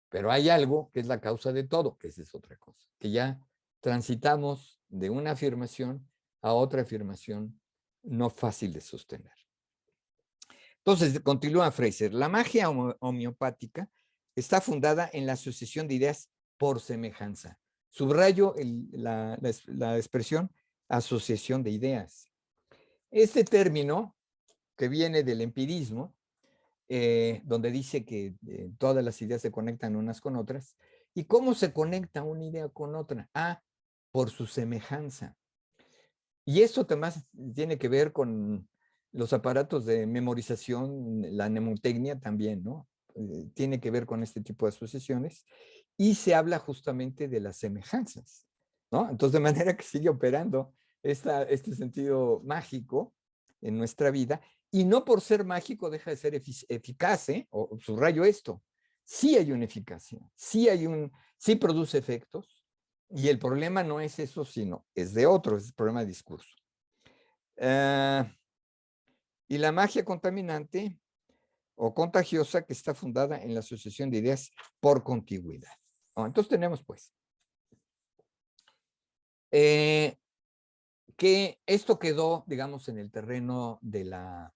pero hay algo que es la causa de todo, que esa es otra cosa, que ya transitamos de una afirmación a otra afirmación no fácil de sostener. Entonces, continúa Fraser, la magia homeopática está fundada en la asociación de ideas por semejanza. Subrayo la expresión asociación de ideas. Este término, que viene del empirismo, donde dice que todas las ideas se conectan unas con otras. ¿Y cómo se conecta una idea con otra? Por su semejanza. Y esto además tiene que ver con los aparatos de memorización, la mnemotecnia también, ¿no? Tiene que ver con este tipo de asociaciones y se habla justamente de las semejanzas, ¿no? Entonces, de manera que sigue operando este sentido mágico en nuestra vida y no por ser mágico deja de ser eficaz, ¿eh? O subrayo esto, sí hay una eficacia, sí produce efectos y el problema no es eso, sino es de otro, es el problema de discurso. Y la magia contaminante o contagiosa que está fundada en la asociación de ideas por contigüidad. Entonces tenemos pues que esto quedó, digamos, en el terreno de la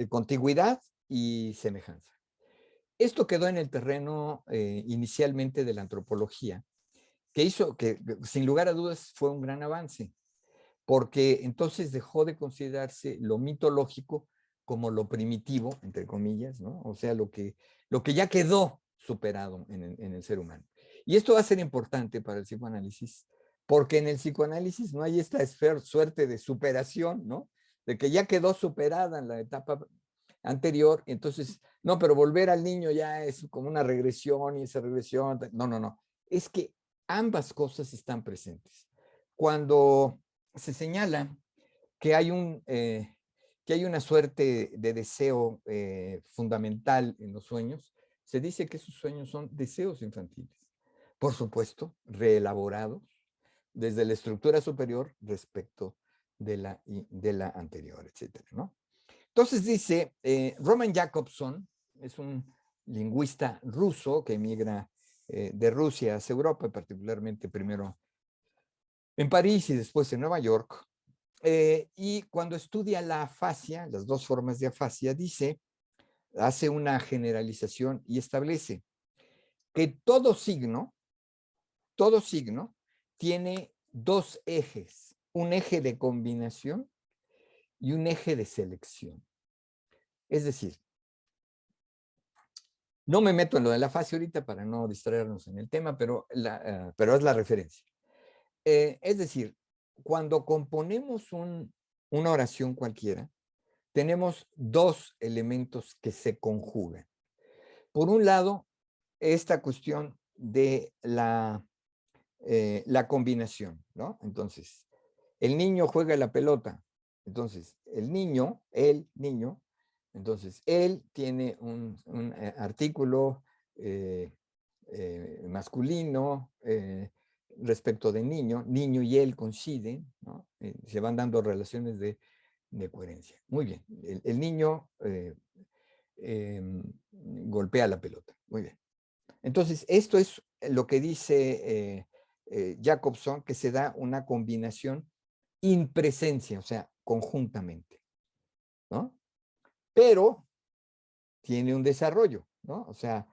contigüidad y semejanza. Esto quedó en el terreno inicialmente de la antropología, que hizo que sin lugar a dudas fue un gran avance, porque entonces dejó de considerarse lo mitológico como lo primitivo, entre comillas, ¿no? O sea, lo que ya quedó superado en el ser humano. Y esto va a ser importante para el psicoanálisis, porque en el psicoanálisis no hay esta suerte de superación, ¿no? De que ya quedó superada en la etapa anterior, entonces, no, pero volver al niño ya es como una regresión y esa regresión, no, es que ambas cosas están presentes. Cuando se señala que hay una suerte de deseo fundamental en los sueños, se dice que esos sueños son deseos infantiles. Por supuesto, reelaborados desde la estructura superior respecto de la anterior, etcétera, ¿no? Entonces dice, Roman Jakobson es un lingüista ruso que emigra de Rusia hacia Europa, particularmente primero en París y después en Nueva York. Y cuando estudia la afasia, las dos formas de afasia, hace una generalización y establece que todo signo tiene dos ejes, un eje de combinación y un eje de selección. Es decir, no me meto en lo de la afasia ahorita para no distraernos en el tema, pero es la referencia. Es decir, cuando componemos una oración cualquiera, tenemos dos elementos que se conjugan. Por un lado, esta cuestión de la combinación, ¿no? Entonces, el niño juega la pelota. Entonces, el niño, entonces, él tiene un artículo masculino respecto de niño y él coinciden, ¿no? Se van dando relaciones de coherencia. Muy bien, el niño golpea la pelota. Muy bien. Entonces, esto es lo que dice Jacobson, que se da una combinación in presencia, o sea, conjuntamente, ¿no? Pero tiene un desarrollo, ¿no? O sea,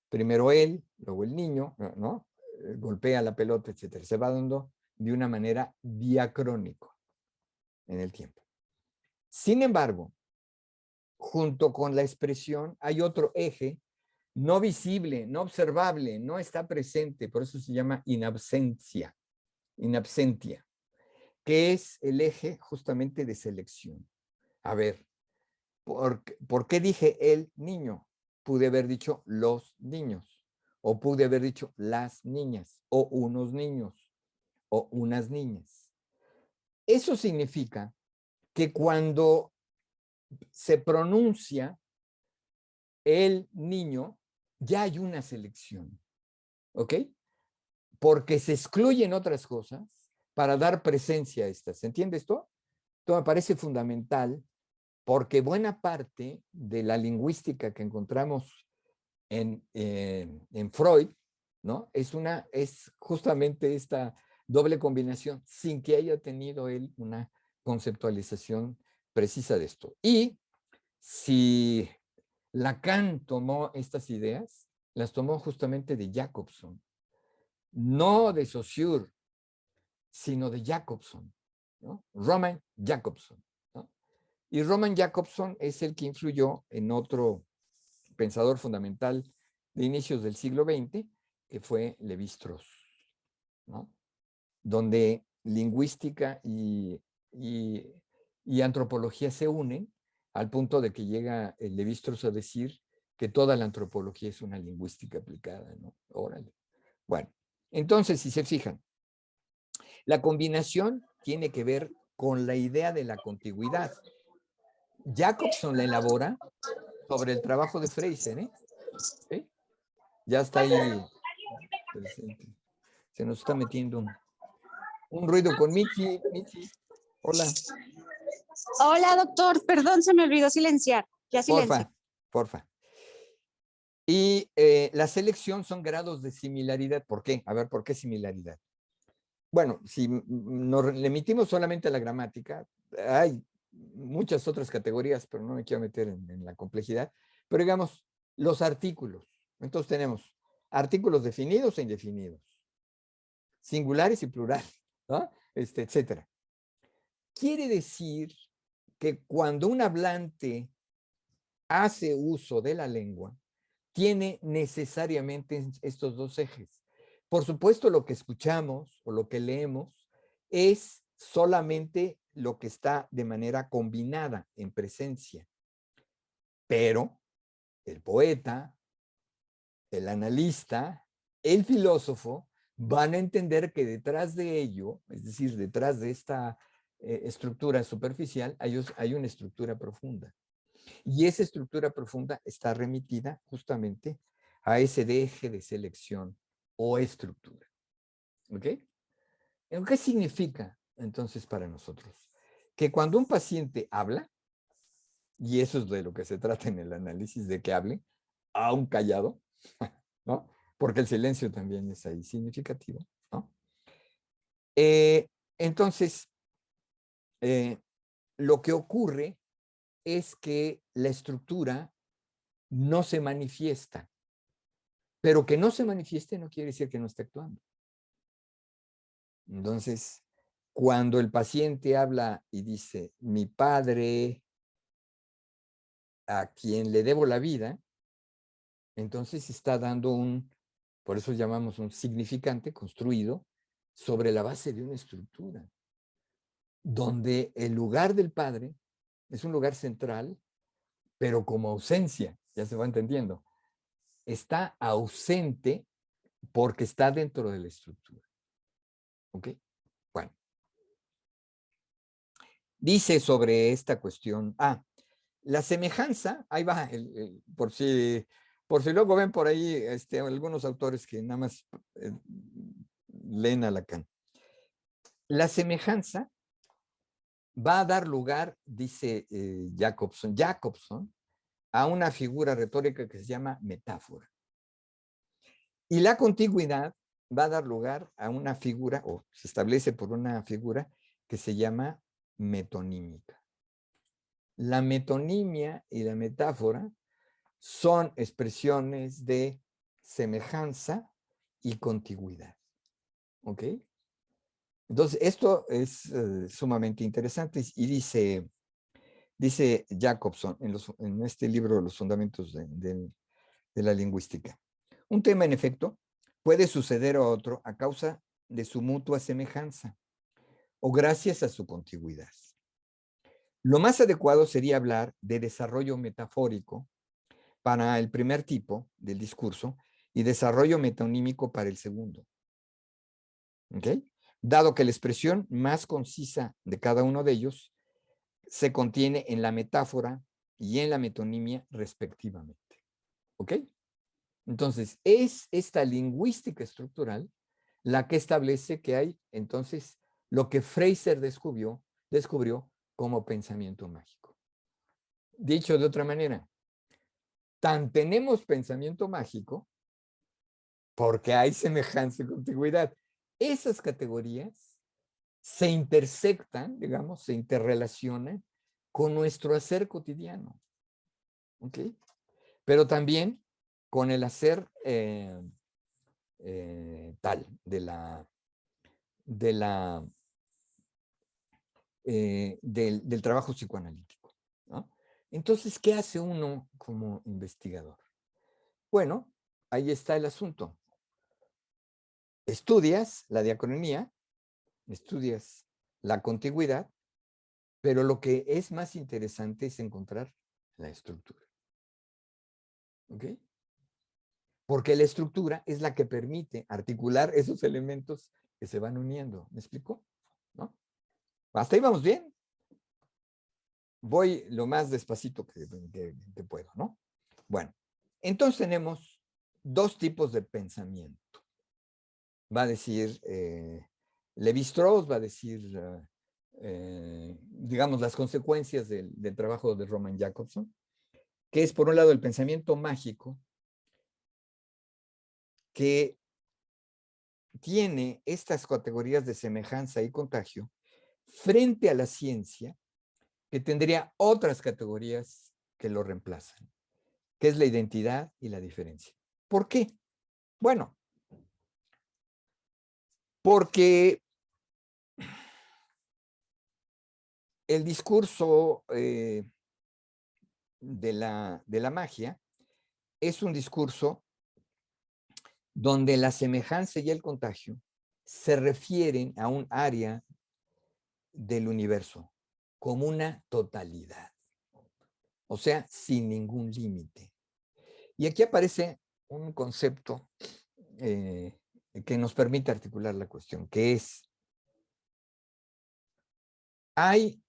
primero él, luego el niño, ¿no? Golpea la pelota, etcétera. Se va dando de una manera diacrónico en el tiempo. Sin embargo, junto con la expresión hay otro eje no visible, no observable, no está presente, por eso se llama inabsentia, que es el eje justamente de selección. A ver, ¿por qué dije el niño? Pude haber dicho los niños, o pude haber dicho las niñas, o unos niños, o unas niñas. Eso significa que cuando se pronuncia el niño, ya hay una selección, ¿ok? Porque se excluyen otras cosas para dar presencia a estas. ¿Se entiende esto? Esto me parece fundamental porque buena parte de la lingüística que encontramos en Freud, ¿no? Es justamente esta doble combinación sin que haya tenido él una conceptualización precisa de esto. Y si Lacan tomó estas ideas, las tomó justamente de Jacobson, no de Saussure, sino de Jacobson, ¿no? Roman Jacobson, ¿no? Y Roman Jacobson es el que influyó en otro pensador fundamental de inicios del siglo XX, que fue Lévi-Strauss, ¿no? Donde lingüística y antropología se unen al punto de que llega el Lévi-Strauss a decir que toda la antropología es una lingüística aplicada, ¿no? Órale. Bueno, entonces, si se fijan, la combinación tiene que ver con la idea de la contigüidad. Jacobson la elabora sobre el trabajo de Fraser, ¿eh? ¿Sí? Ya está ahí presente. Se nos está metiendo un ruido con Michi. Michi, hola. Hola, doctor. Perdón, se me olvidó silenciar. Ya silencio. Porfa. Y la selección son grados de similaridad. ¿Por qué? A ver, ¿por qué similaridad? Bueno, si nos remitimos solamente a la gramática, hay muchas otras categorías, pero no me quiero meter en la complejidad. Pero digamos, los artículos. Entonces tenemos artículos definidos e indefinidos, singulares y plurales, ¿no? Etcétera. Quiere decir que cuando un hablante hace uso de la lengua, tiene necesariamente estos dos ejes. Por supuesto, lo que escuchamos o lo que leemos es solamente lo que está de manera combinada en presencia. Pero el poeta, el analista, el filósofo van a entender que detrás de ello, es decir, detrás de esta estructura superficial, hay una estructura profunda. Y esa estructura profunda está remitida justamente a ese eje de selección o estructura. ¿Ok? ¿Qué significa entonces para nosotros? Que cuando un paciente habla, y eso es de lo que se trata en el análisis, de que hable, aún callado, ¿no? Porque el silencio también es ahí significativo, ¿no? Entonces, lo que ocurre es que la estructura no se manifiesta, pero que no se manifieste no quiere decir que no esté actuando. Entonces, cuando el paciente habla y dice, mi padre a quien le debo la vida, entonces está dando por eso llamamos un significante construido sobre la base de una estructura, donde el lugar del padre es un lugar central, pero como ausencia, ya se va entendiendo. Está ausente porque está dentro de la estructura. ¿Ok? Bueno. Dice sobre esta cuestión, la semejanza, ahí va, por si luego ven por ahí algunos autores que nada más leen a Lacan. La semejanza va a dar lugar, dice Jacobson, a una figura retórica que se llama metáfora. Y la contigüidad va a dar lugar a una figura, o se establece por una figura que se llama metonímica. La metonimia y la metáfora son expresiones de semejanza y contigüidad. ¿Ok? Entonces, esto es sumamente interesante y dice Jacobson en este libro, Los Fundamentos de la Lingüística. Un tema, en efecto, puede suceder a otro a causa de su mutua semejanza o gracias a su contigüidad. Lo más adecuado sería hablar de desarrollo metafórico para el primer tipo del discurso y desarrollo metonímico para el segundo. ¿Ok? Dado que la expresión más concisa de cada uno de ellos se contiene en la metáfora y en la metonimia respectivamente. ¿Ok? Entonces, es esta lingüística estructural la que establece que hay, entonces, lo que Fraser descubrió como pensamiento mágico. Dicho de otra manera, tan tenemos pensamiento mágico porque hay semejanza y contigüidad. Esas categorías se intersectan, digamos, se interrelacionan con nuestro hacer cotidiano. ¿Ok? Pero también con el hacer tal del trabajo psicoanalítico, ¿no? Entonces, ¿qué hace uno como investigador? Bueno, ahí está el asunto. Estudias la diacronía, estudias la contigüidad, pero lo que es más interesante es encontrar la estructura. ¿Ok? Porque la estructura es la que permite articular esos elementos que se van uniendo. ¿Me explico? ¿No? Hasta ahí vamos bien. Voy lo más despacito que puedo, ¿no? Bueno, entonces tenemos dos tipos de pensamiento. Va a decir Lévi-Strauss, va a decir, digamos, las consecuencias del trabajo de Roman Jakobson, que es, por un lado, el pensamiento mágico, que tiene estas categorías de semejanza y contagio frente a la ciencia, que tendría otras categorías que lo reemplazan, que es la identidad y la diferencia. ¿Por qué? Bueno, porque el discurso de la magia es un discurso donde la semejanza y el contagio se refieren a un área del universo como una totalidad, o sea, sin ningún límite. Y aquí aparece un concepto que nos permite articular la cuestión, que es, hay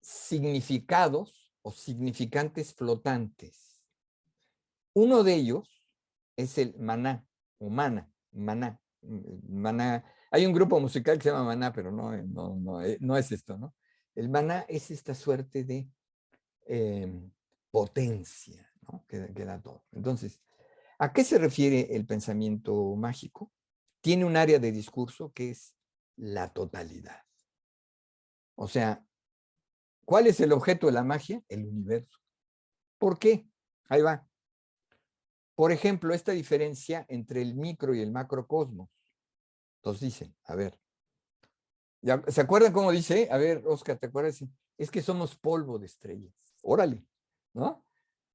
significados o significantes flotantes. Uno de ellos es el maná, o maná. Hay un grupo musical que se llama Maná, pero no es esto, ¿no? El maná es esta suerte de potencia, ¿no? que da todo. Entonces, ¿a qué se refiere el pensamiento mágico? Tiene un área de discurso que es la totalidad. O sea, ¿cuál es el objeto de la magia? El universo. ¿Por qué? Ahí va. Por ejemplo, esta diferencia entre el micro y el macrocosmos. Entonces dicen, a ver, ¿se acuerdan cómo dice? A ver, Oscar, ¿te acuerdas? Es que somos polvo de estrellas. Órale, ¿no?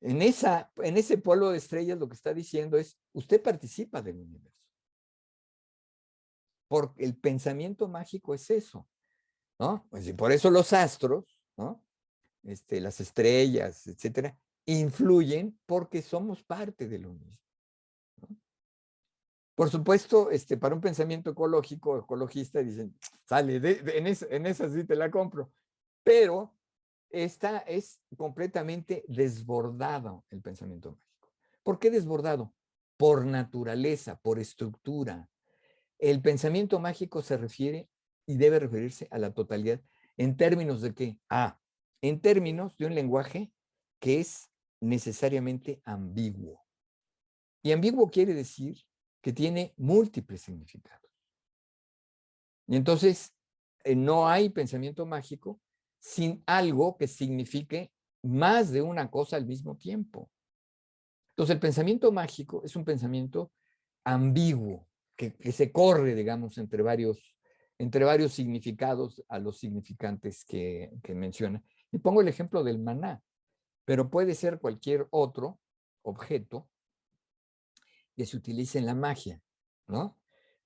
En ese polvo de estrellas lo que está diciendo es, usted participa del universo. Porque el pensamiento mágico es eso, ¿no? Pues, y por eso los astros, ¿no? Las estrellas, etcétera, influyen porque somos parte de lo mismo. Por supuesto, para un pensamiento ecológico, ecologista, dicen, sale, en esa sí te la compro. Pero esta es completamente desbordado el pensamiento mágico. ¿Por qué desbordado? Por naturaleza, por estructura. El pensamiento mágico se refiere y debe referirse a la totalidad. ¿En términos de qué? En términos de un lenguaje que es necesariamente ambiguo. Y ambiguo quiere decir que tiene múltiples significados. Y entonces, no hay pensamiento mágico sin algo que signifique más de una cosa al mismo tiempo. Entonces, el pensamiento mágico es un pensamiento ambiguo, que se corre, digamos, entre varios significados a los significantes que menciona. Y pongo el ejemplo del maná, pero puede ser cualquier otro objeto que se utilice en la magia, ¿no?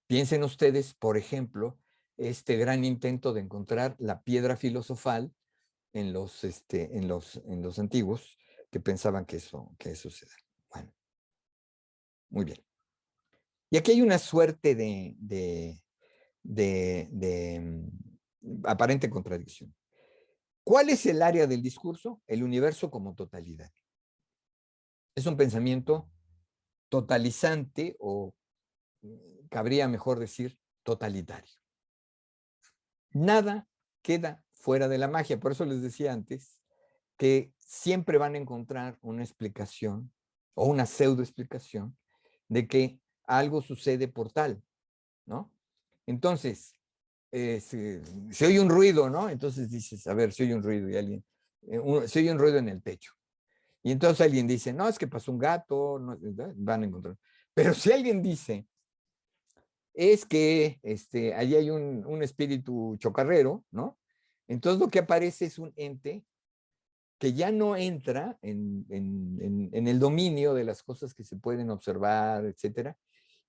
Piensen ustedes, por ejemplo, este gran intento de encontrar la piedra filosofal en los antiguos que pensaban que eso se da. Bueno, muy bien. Y aquí hay una suerte de aparente contradicción. ¿Cuál es el área del discurso? El universo como totalidad. Es un pensamiento totalizante o cabría mejor decir totalitario. Nada queda fuera de la magia. Por eso les decía antes que siempre van a encontrar una explicación o una pseudo explicación de que algo sucede por tal, ¿no? Entonces, se oye un ruido, ¿no? Entonces dices, a ver, se oye un ruido y alguien, se oye un ruido en el techo. Y entonces alguien dice, no, es que pasó un gato, no, van a encontrar. Pero si alguien dice, es que allí hay un espíritu chocarrero, ¿no? Entonces lo que aparece es un ente que ya no entra en el dominio de las cosas que se pueden observar, etcétera,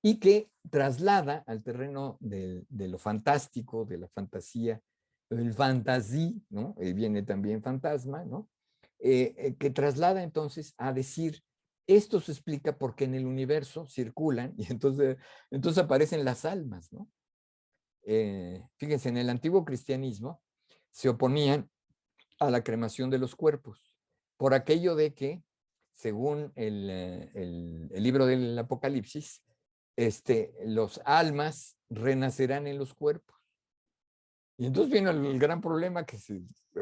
y que traslada al terreno de lo fantástico, de la fantasía, el fantasí, ¿no? Viene también fantasma, ¿no? Que traslada entonces a decir, esto se explica porque en el universo circulan y entonces aparecen las almas, ¿no? Fíjense, en el antiguo cristianismo se oponían a la cremación de los cuerpos por aquello de que, según el libro del Apocalipsis, los almas renacerán en los cuerpos. Y entonces vino el gran problema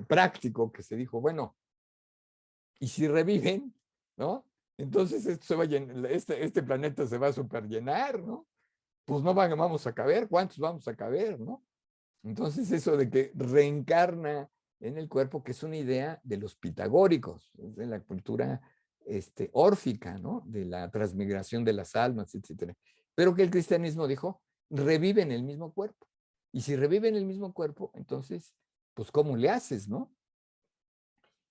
práctico que se dijo, bueno, ¿y si reviven? ¿No? Entonces este planeta se va a superllenar, ¿no? Pues no vamos a caber, ¿cuántos vamos a caber, no? Entonces eso de que reencarna en el cuerpo, que es una idea de los pitagóricos, de la cultura órfica, ¿no? De la transmigración de las almas, etcétera. Pero que el cristianismo dijo, revive en el mismo cuerpo. Y si revive en el mismo cuerpo, entonces, pues, ¿cómo le haces, no?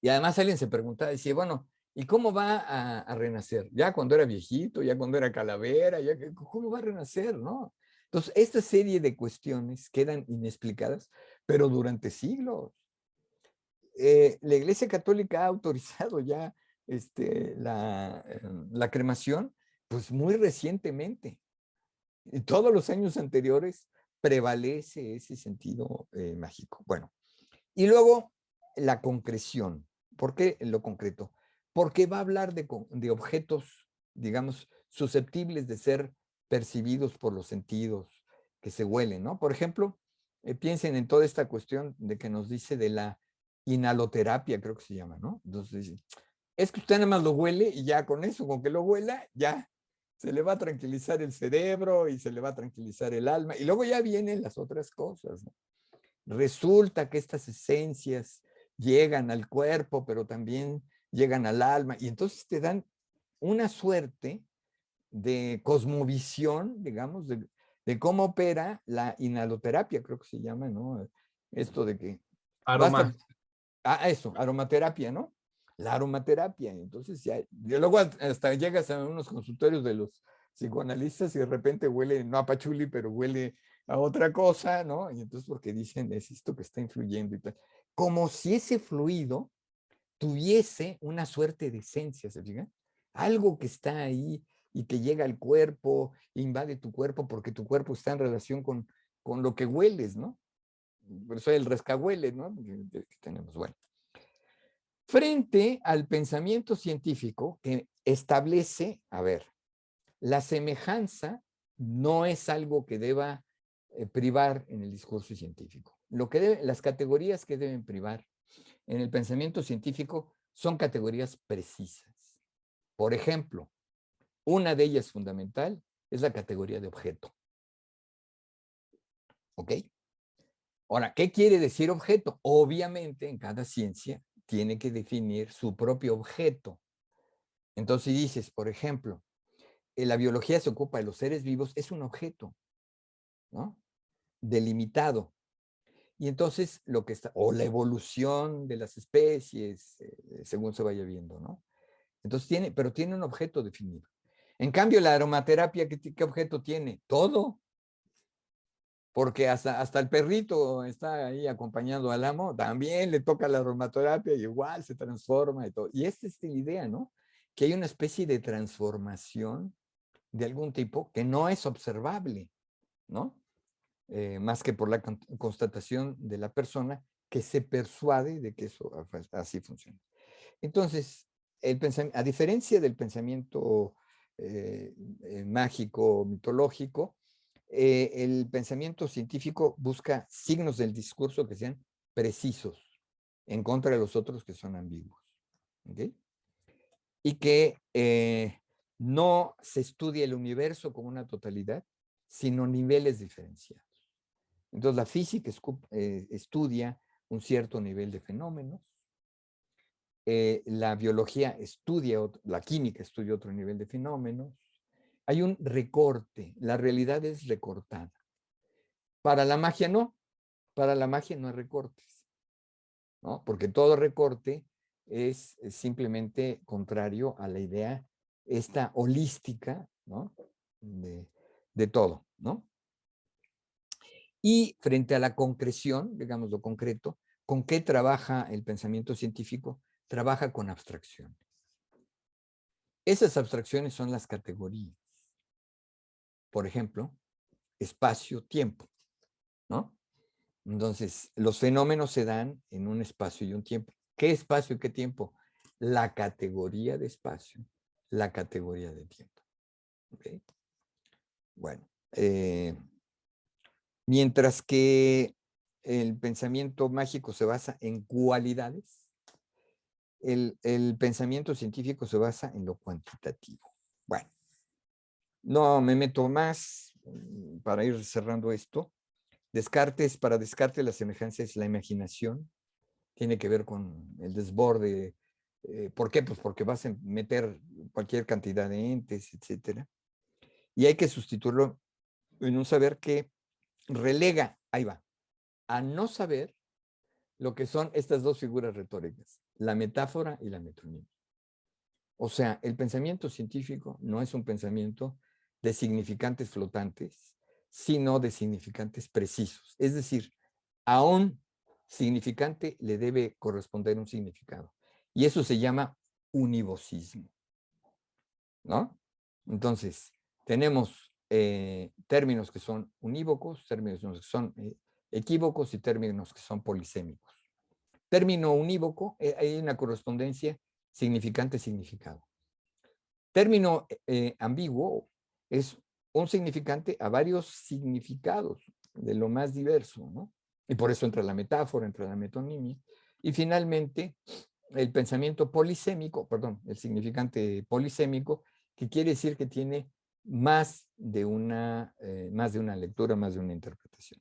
Y además alguien se preguntaba, decía, bueno, ¿y cómo va a renacer? Ya cuando era viejito, ya cuando era calavera, ¿cómo va a renacer, no? Entonces, esta serie de cuestiones quedan inexplicadas, pero durante siglos. La Iglesia Católica ha autorizado ya la cremación, pues muy recientemente. En todos los años anteriores prevalece ese sentido mágico. Bueno, y luego la concreción. ¿Por qué lo concreto? Porque va a hablar de objetos, digamos, susceptibles de ser percibidos por los sentidos, que se huelen, ¿no? Por ejemplo, piensen en toda esta cuestión de que nos dice de la inhaloterapia, creo que se llama, ¿no? Entonces, es que usted nada más lo huele y ya con eso, con que lo huela, ya se le va a tranquilizar el cerebro y se le va a tranquilizar el alma. Y luego ya vienen las otras cosas, ¿no? resulta que estas esencias llegan al cuerpo, pero también llegan al alma, y entonces te dan una suerte de cosmovisión, digamos, de cómo opera la inhaloterapia, creo que se llama, ¿no? Esto de que Aroma. eso, aromaterapia, ¿no? La aromaterapia. Entonces ya luego hasta llegas a unos consultorios de los psicoanalistas y de repente huele, no a pachuli, pero huele a otra cosa, ¿no? Y entonces porque dicen, es esto que está influyendo y tal. Como si ese fluido tuviese una suerte de esencia, ¿se fijan? Algo que está ahí y que llega al cuerpo, invade tu cuerpo porque tu cuerpo está en relación con lo que hueles, ¿no? Por eso el rescahuele, ¿no? Que tenemos, bueno. Frente al pensamiento científico que establece, a ver, la semejanza no es algo que deba privar en el discurso científico. Las categorías que deben privar en el pensamiento científico son categorías precisas. Por ejemplo, una de ellas fundamental es la categoría de objeto. ¿Ok? Ahora, ¿qué quiere decir objeto? Obviamente, en cada ciencia tiene que definir su propio objeto. Entonces dices, por ejemplo, la biología se ocupa de los seres vivos, es un objeto, ¿no? Delimitado. Y entonces lo que está, o la evolución de las especies, según se vaya viendo, ¿no? Entonces pero tiene un objeto definido. En cambio, la aromaterapia, ¿qué objeto tiene? Todo. Porque hasta el perrito está ahí acompañando al amo, también le toca la aromaterapia y igual se transforma y todo. Y esta es la idea, ¿no? Que hay una especie de transformación de algún tipo que no es observable, ¿no? Más que por la constatación de la persona que se persuade de que eso así funciona. Entonces, a diferencia del pensamiento mágico, mitológico, el pensamiento científico busca signos del discurso que sean precisos en contra de los otros que son ambiguos. ¿Okay? Y que no se estudie el universo como una totalidad, sino niveles diferenciados. Entonces, la física estudia un cierto nivel de fenómenos, la biología estudia, la química estudia otro nivel de fenómenos. Hay un recorte, la realidad es recortada. Para la magia no, para la magia no hay recortes, ¿no? Porque todo recorte es simplemente contrario a la idea esta holística, ¿no? De todo, ¿no? Y frente a la concreción, digamos lo concreto, ¿con qué trabaja el pensamiento científico? Trabaja con abstracciones. Esas abstracciones son las categorías. Por ejemplo, espacio-tiempo, ¿no? Entonces, los fenómenos se dan en un espacio y un tiempo. ¿Qué espacio y qué tiempo? La categoría de espacio, la categoría de tiempo. ¿Okay? Bueno, mientras que el pensamiento mágico se basa en cualidades, el pensamiento científico se basa en lo cuantitativo. Bueno, no me meto más para ir cerrando esto. Para Descartes la semejanza es la imaginación, tiene que ver con el desborde. ¿Por qué? Pues porque vas a meter cualquier cantidad de entes, etcétera. Y hay que sustituirlo en un saber que relega, ahí va, a no saber lo que son estas dos figuras retóricas, la metáfora y la metonimia. O sea, el pensamiento científico no es un pensamiento de significantes flotantes, sino de significantes precisos. Es decir, a un significante le debe corresponder un significado. Y eso se llama univocismo, ¿no? Entonces, tenemos términos que son unívocos, términos que son equívocos y términos que son polisémicos. Término unívoco, hay una correspondencia significante-significado. Término ambiguo es un significante a varios significados de lo más diverso, ¿no? Y por eso entra la metáfora, entra la metonimia. Y finalmente, el pensamiento polisémico, perdón, el significante polisémico, que quiere decir que tiene más de una lectura, más de una interpretación.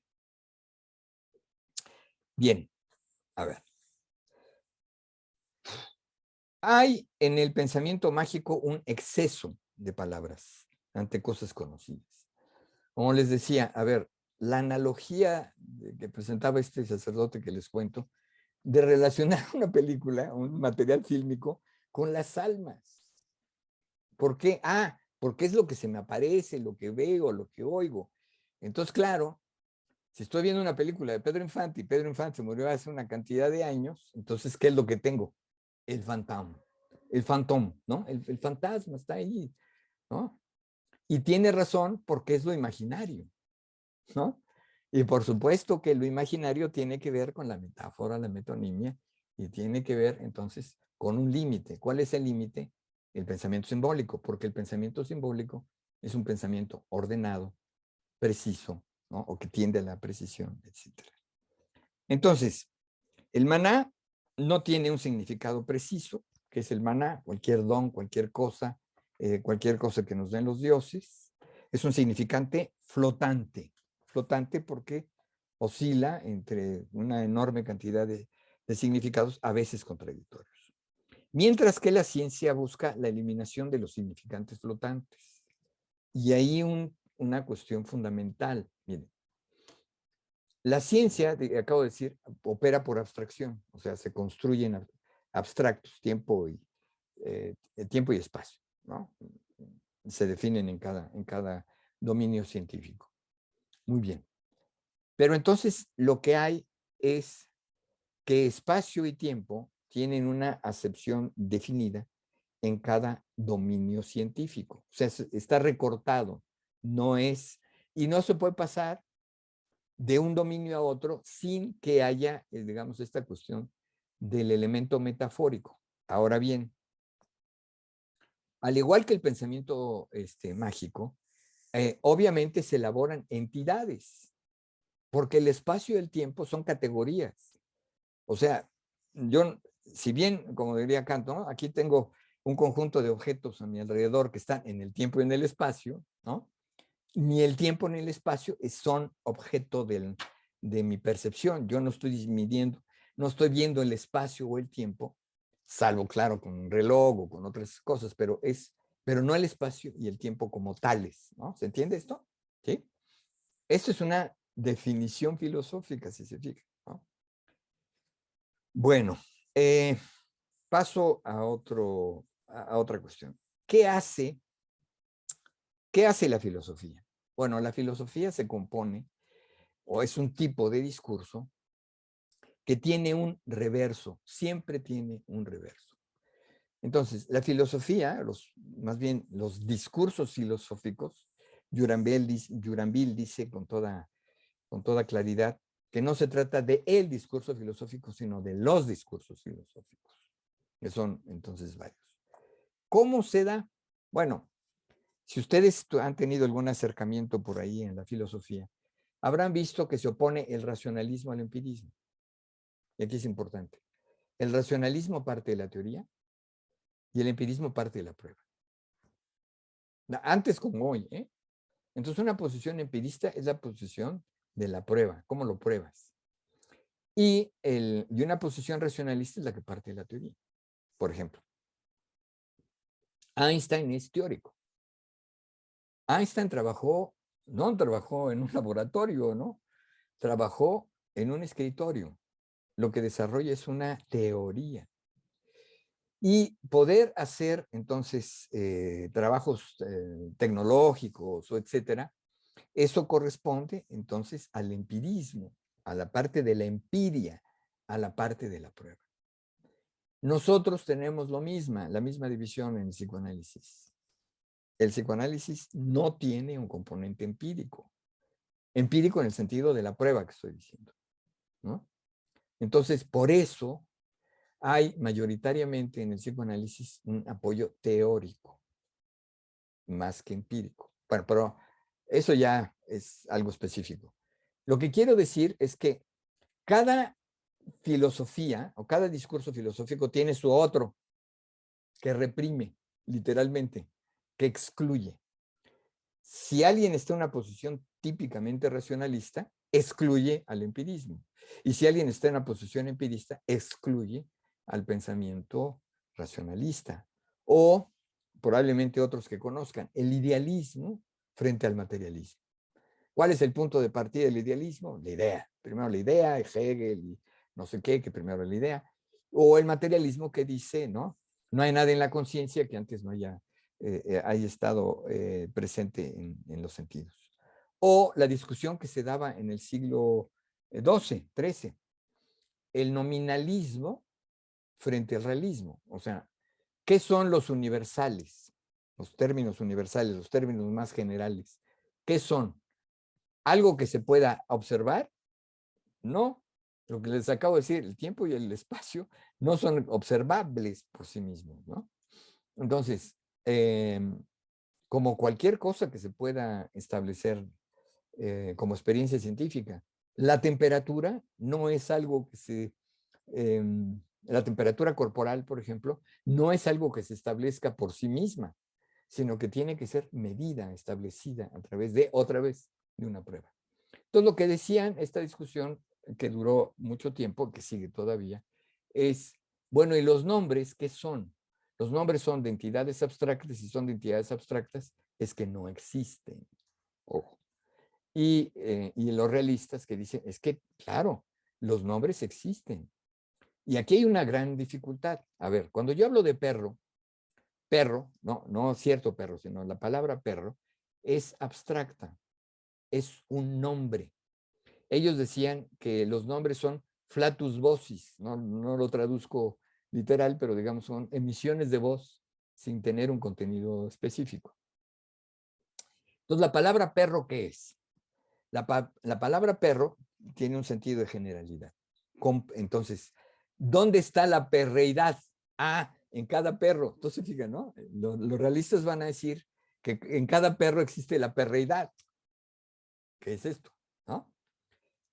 Bien, a ver. Hay en el pensamiento mágico un exceso de palabras ante cosas conocidas. Como les decía, a ver, la analogía que presentaba este sacerdote que les cuento, de relacionar una película, un material fílmico, con las almas. ¿Por qué? Ah, porque es lo que se me aparece, lo que veo, lo que oigo. Entonces, claro, si estoy viendo una película de Pedro Infante y Pedro Infante se murió hace una cantidad de años, entonces, ¿qué es lo que tengo? El fantasma. El fantón, ¿no? El fantasma está ahí, ¿no? Y tiene razón porque es lo imaginario, ¿no? Y por supuesto que lo imaginario tiene que ver con la metáfora, la metonimia, y tiene que ver entonces con un límite. ¿Cuál es el límite? El pensamiento simbólico, porque el pensamiento simbólico es un pensamiento ordenado, preciso, ¿no? O que tiende a la precisión, etc. Entonces, el maná no tiene un significado preciso, que es el maná, cualquier don, cualquier cosa que nos den los dioses. Es un significante flotante, flotante porque oscila entre una enorme cantidad de significados, a veces contradictorios. Mientras que la ciencia busca la eliminación de los significantes flotantes. Y ahí una cuestión fundamental, miren, la ciencia, acabo de decir, opera por abstracción, o sea, se construyen abstractos, tiempo y espacio, ¿no? Se definen en cada dominio científico. Muy bien. Pero entonces lo que hay es que espacio y tiempo tienen una acepción definida en cada dominio científico. O sea, está recortado, no es, y no se puede pasar de un dominio a otro sin que haya, digamos, esta cuestión del elemento metafórico. Ahora bien, al igual que el pensamiento mágico, obviamente se elaboran entidades, porque el espacio y el tiempo son categorías. O sea, yo, si bien, como diría Kant, ¿no? Aquí tengo un conjunto de objetos a mi alrededor que están en el tiempo y en el espacio, ¿no? Ni el tiempo ni el espacio son objeto de mi percepción. Yo no estoy midiendo, no estoy viendo el espacio o el tiempo, salvo, claro, con un reloj o con otras cosas, pero no el espacio y el tiempo como tales, ¿no? ¿Se entiende esto? ¿Sí? Esto es una definición filosófica, si se fija, ¿no? Bueno, paso a otra cuestión. ¿Qué hace la filosofía? Bueno, la filosofía se compone, o es un tipo de discurso que tiene un reverso, siempre tiene un reverso. Entonces, la filosofía, más bien los discursos filosóficos, Duranville dice con toda claridad que no se trata de el discurso filosófico, sino de los discursos filosóficos, que son entonces varios. ¿Cómo se da? Bueno, si ustedes han tenido algún acercamiento por ahí en la filosofía, habrán visto que se opone el racionalismo al empirismo. Y aquí es importante. El racionalismo parte de la teoría y el empirismo parte de la prueba. Antes como hoy, ¿eh? Entonces una posición empirista es la posición de la prueba. ¿Cómo lo pruebas? Y una posición racionalista es la que parte de la teoría. Por ejemplo, Einstein es teórico. Einstein no trabajó en un laboratorio, ¿no? Trabajó en un escritorio. Lo que desarrolla es una teoría. Y poder hacer entonces trabajos tecnológicos o etcétera, eso corresponde entonces al empirismo, a la parte de la empiria, a la parte de la prueba. Nosotros tenemos la misma división en el psicoanálisis. El psicoanálisis no tiene un componente empírico. Empírico en el sentido de la prueba que estoy diciendo, ¿no? Entonces, por eso hay mayoritariamente en el psicoanálisis un apoyo teórico, más que empírico. Bueno, pero eso ya es algo específico. Lo que quiero decir es que cada filosofía o cada discurso filosófico tiene su otro que reprime, literalmente, que excluye. Si alguien está en una posición típicamente racionalista, excluye al empirismo. Y si alguien está en una posición empirista, excluye al pensamiento racionalista. O probablemente otros que conozcan, el idealismo frente al materialismo. ¿Cuál es el punto de partida del idealismo? La idea. Primero la idea, Hegel y no sé qué, que primero la idea. O el materialismo que dice, ¿no? No hay nada en la conciencia que antes no haya estado presente en los sentidos. O la discusión que se daba en el siglo XII, XIII. El nominalismo frente al realismo. O sea, ¿qué son los universales? Los términos universales, los términos más generales. ¿Qué son? ¿Algo que se pueda observar? No. Lo que les acabo de decir, el tiempo y el espacio no son observables por sí mismos, ¿no? Entonces, como cualquier cosa que se pueda establecer como experiencia científica, la temperatura no es algo que se... la temperatura corporal, por ejemplo, no es algo que se establezca por sí misma, sino que tiene que ser medida, establecida a través de, otra vez, de una prueba. Entonces, lo que decían, esta discusión que duró mucho tiempo, que sigue todavía, es, bueno, ¿y los nombres qué son? Los nombres son de entidades abstractas, y son de entidades abstractas, es que no existen. Ojo. Y los realistas que dicen, es que, claro, los nombres existen. Y aquí hay una gran dificultad. A ver, cuando yo hablo de perro, perro, no cierto perro, sino la palabra perro, es abstracta, es un nombre. Ellos decían que los nombres son flatus vocis, no lo traduzco literal, pero digamos son emisiones de voz sin tener un contenido específico. Entonces, ¿la palabra perro qué es? La palabra perro tiene un sentido de generalidad. Entonces, ¿dónde está la perreidad? Ah, en cada perro. Entonces, fíjense, ¿no? Los realistas van a decir que en cada perro existe la perreidad. ¿Qué es esto? ¿No?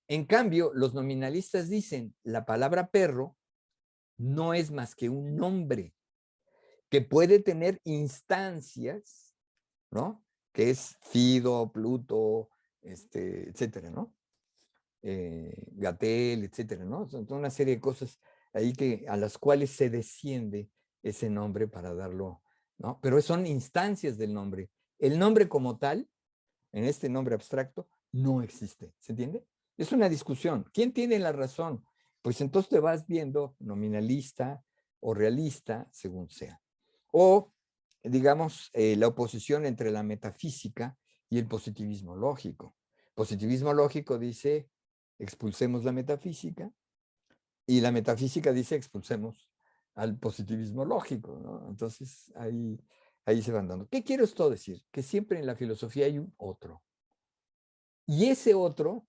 En cambio, los nominalistas dicen, la palabra perro no es más que un nombre que puede tener instancias, ¿no? Que es Fido, Pluto, etcétera, ¿no? Gatel, etcétera, ¿no? Son una serie de cosas ahí a las cuales se desciende ese nombre para darlo, ¿no? Pero son instancias del nombre. El nombre como tal, en este nombre abstracto, no existe, ¿se entiende? Es una discusión. ¿Quién tiene la razón? Pues entonces te vas viendo nominalista o realista, según sea. O, digamos, la oposición entre la metafísica y el positivismo lógico. Positivismo lógico dice, expulsemos la metafísica, y la metafísica dice, expulsemos al positivismo lógico, ¿no? Entonces, ahí se van dando. ¿Qué quiero esto decir? Que siempre en la filosofía hay un otro. Y ese otro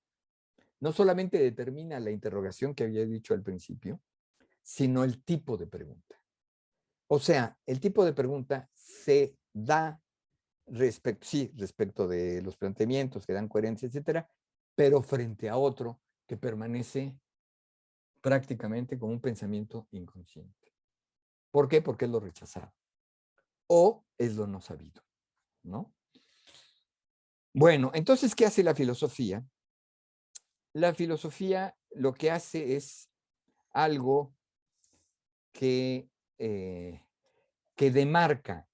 no solamente determina la interrogación que había dicho al principio, sino el tipo de pregunta. O sea, el tipo de pregunta se da respecto de los planteamientos que dan coherencia, etcétera, pero frente a otro que permanece prácticamente como un pensamiento inconsciente. ¿Por qué? Porque es lo rechazado o es lo no sabido, ¿no? Bueno, entonces, ¿qué hace la filosofía? La filosofía lo que hace es algo que demarca,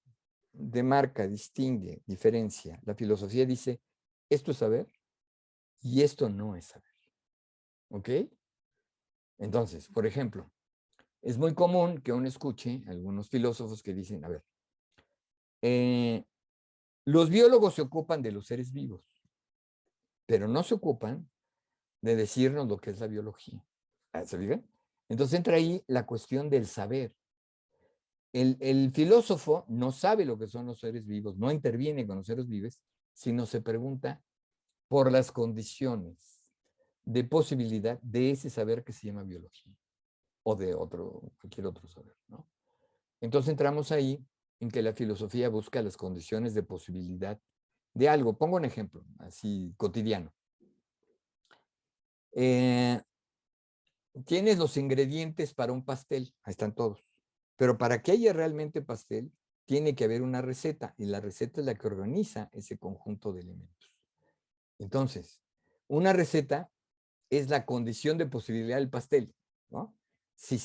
distingue, diferencia. La filosofía dice, esto es saber y esto no es saber. ¿Ok? Entonces, por ejemplo, es muy común que uno escuche algunos filósofos que dicen, a ver, los biólogos se ocupan de los seres vivos, pero no se ocupan de decirnos lo que es la biología. ¿Se fijan? Entonces entra ahí la cuestión del saber. El filósofo no sabe lo que son los seres vivos, no interviene con los seres vivos, sino se pregunta por las condiciones de posibilidad de ese saber que se llama biología o de cualquier otro saber, ¿no? Entonces entramos ahí en que la filosofía busca las condiciones de posibilidad de algo. Pongo un ejemplo, así cotidiano. Tienes los ingredientes para un pastel, ahí están todos. Pero para que haya realmente pastel, tiene que haber una receta, y la receta es la que organiza ese conjunto de elementos. Entonces, Una receta es la condición de posibilidad del pastel, ¿no? Si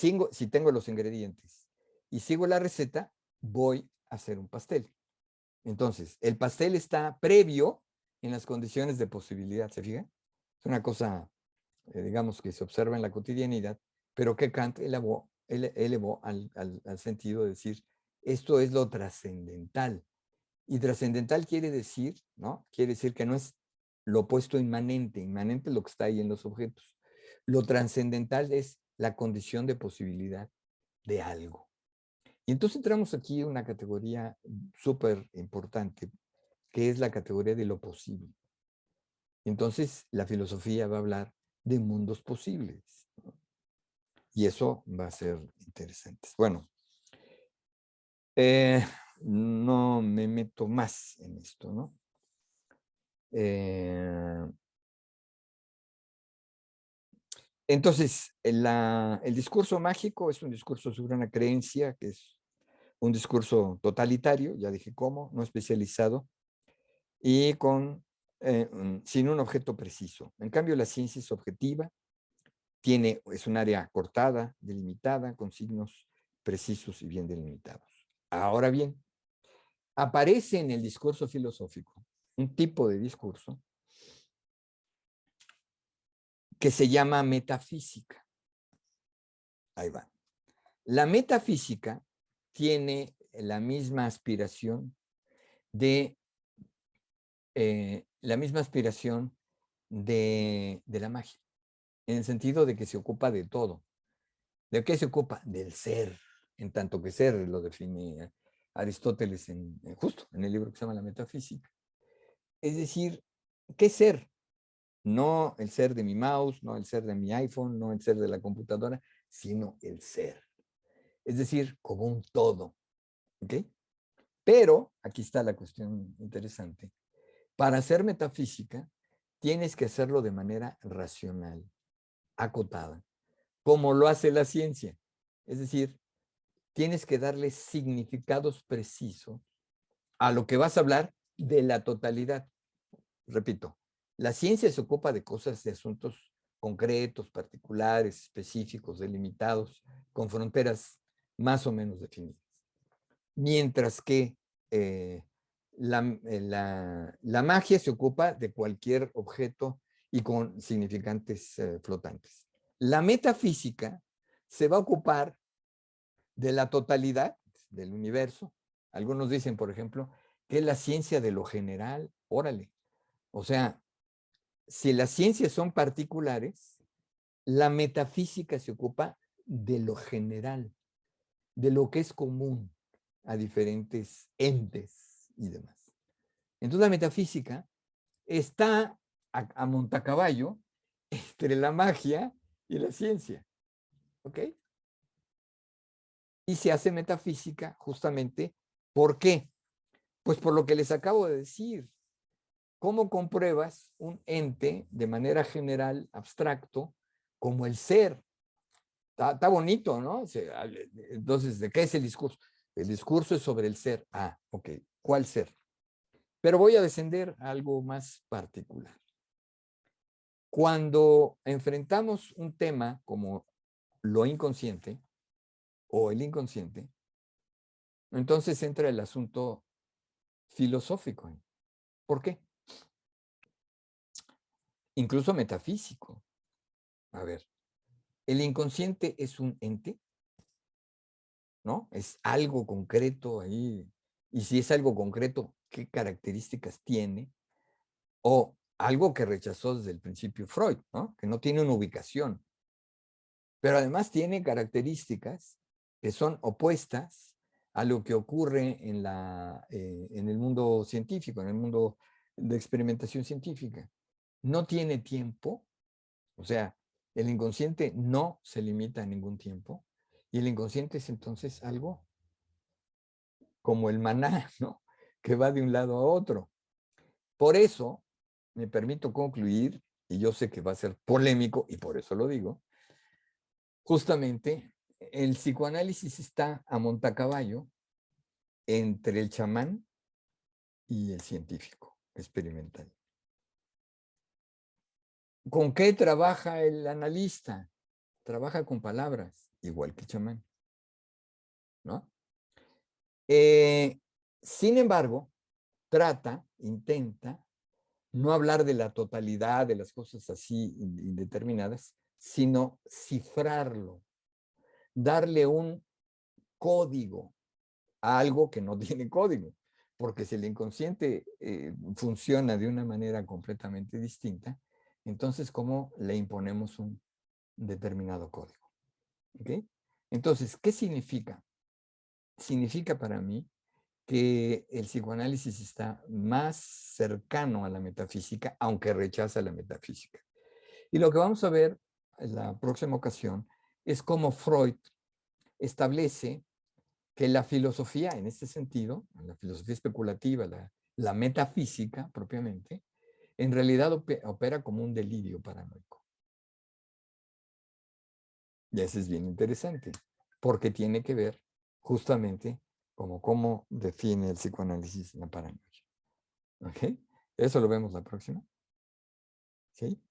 tengo los ingredientes y sigo la receta, voy a hacer un pastel. Entonces, el pastel está previo en las condiciones de posibilidad, ¿se fijan? Es una cosa, digamos, que se observa en la cotidianidad, pero que Kant elevó al sentido de decir, esto es lo trascendental. Y trascendental quiere decir, ¿no? Quiere decir que no es lo opuesto inmanente. Inmanente es lo que está ahí en los objetos. Lo trascendental es la condición de posibilidad de algo. Y entonces entramos aquí en una categoría súper importante, que es la categoría de lo posible. Entonces, la filosofía va a hablar de mundos posibles, ¿no? Y eso va a ser interesante. Bueno, no me meto más en esto, ¿no? Entonces, el discurso mágico es un discurso sobre una creencia que es un discurso totalitario, ya dije cómo, no especializado, y sin un objeto preciso. En cambio, la ciencia es objetiva, es un área cortada, delimitada, con signos precisos y bien delimitados. Ahora bien, aparece en el discurso filosófico un tipo de discurso que se llama metafísica. Ahí va. La metafísica tiene la misma aspiración de la magia, en el sentido de que se ocupa de todo. ¿De qué se ocupa? Del ser, en tanto que ser lo define Aristóteles justo en el libro que se llama La Metafísica. Es decir, ¿qué ser? No el ser de mi mouse, no el ser de mi iPhone, no el ser de la computadora, sino el ser. Es decir, como un todo. ¿Ok? Pero, aquí está la cuestión interesante, para hacer metafísica tienes que hacerlo de manera racional, acotada, como lo hace la ciencia. Es decir, tienes que darle significados precisos a lo que vas a hablar de la totalidad. Repito, la ciencia se ocupa de cosas, de asuntos concretos, particulares, específicos, delimitados, con fronteras más o menos definidas. Mientras que la magia se ocupa de cualquier objeto y con significantes flotantes. La metafísica se va a ocupar de la totalidad del universo. Algunos dicen, por ejemplo, que es la ciencia de lo general. Órale. O sea, si las ciencias son particulares, la metafísica se ocupa de lo general, de lo que es común a diferentes entes y demás. Entonces la metafísica está a montacaballo entre la magia y la ciencia. ¿Ok? Y se hace metafísica justamente, ¿por qué? Pues por lo que les acabo de decir. ¿Cómo compruebas un ente de manera general, abstracto, como el ser? Está bonito, ¿no? Entonces, ¿de qué es el discurso? El discurso es sobre el ser. Ah, ok. ¿Cuál ser? Pero voy a descender a algo más particular. Cuando enfrentamos un tema como lo inconsciente o el inconsciente, entonces entra el asunto filosófico. ¿Por qué? Incluso metafísico. A ver, ¿el inconsciente es un ente? ¿No? Es algo concreto ahí. Y si es algo concreto, ¿qué características tiene? O algo que rechazó desde el principio Freud, ¿no? Que no tiene una ubicación. Pero además tiene características que son opuestas a lo que ocurre en el mundo científico, en el mundo de experimentación científica. No tiene tiempo, o sea, el inconsciente no se limita a ningún tiempo, y el inconsciente es entonces algo como el maná, ¿no? Que va de un lado a otro. Por eso, me permito concluir, y yo sé que va a ser polémico, y por eso lo digo, justamente el psicoanálisis está a montacaballo entre el chamán y el científico experimental. ¿Con qué trabaja el analista? Trabaja con palabras, igual que el chamán, ¿no? Sin embargo, intenta no hablar de la totalidad de las cosas así indeterminadas, sino cifrarlo, darle un código a algo que no tiene código, porque si el inconsciente funciona de una manera completamente distinta, entonces, ¿cómo le imponemos un determinado código? ¿Okay? Entonces, ¿qué significa? Significa para mí que el psicoanálisis está más cercano a la metafísica, aunque rechaza la metafísica. Y lo que vamos a ver en la próxima ocasión es cómo Freud establece que la filosofía, en este sentido, la filosofía especulativa, la metafísica propiamente, en realidad opera como un delirio paranoico. Y eso es bien interesante, porque tiene que ver justamente como cómo define el psicoanálisis la paranoia. ¿Ok? Eso lo vemos la próxima. ¿Sí?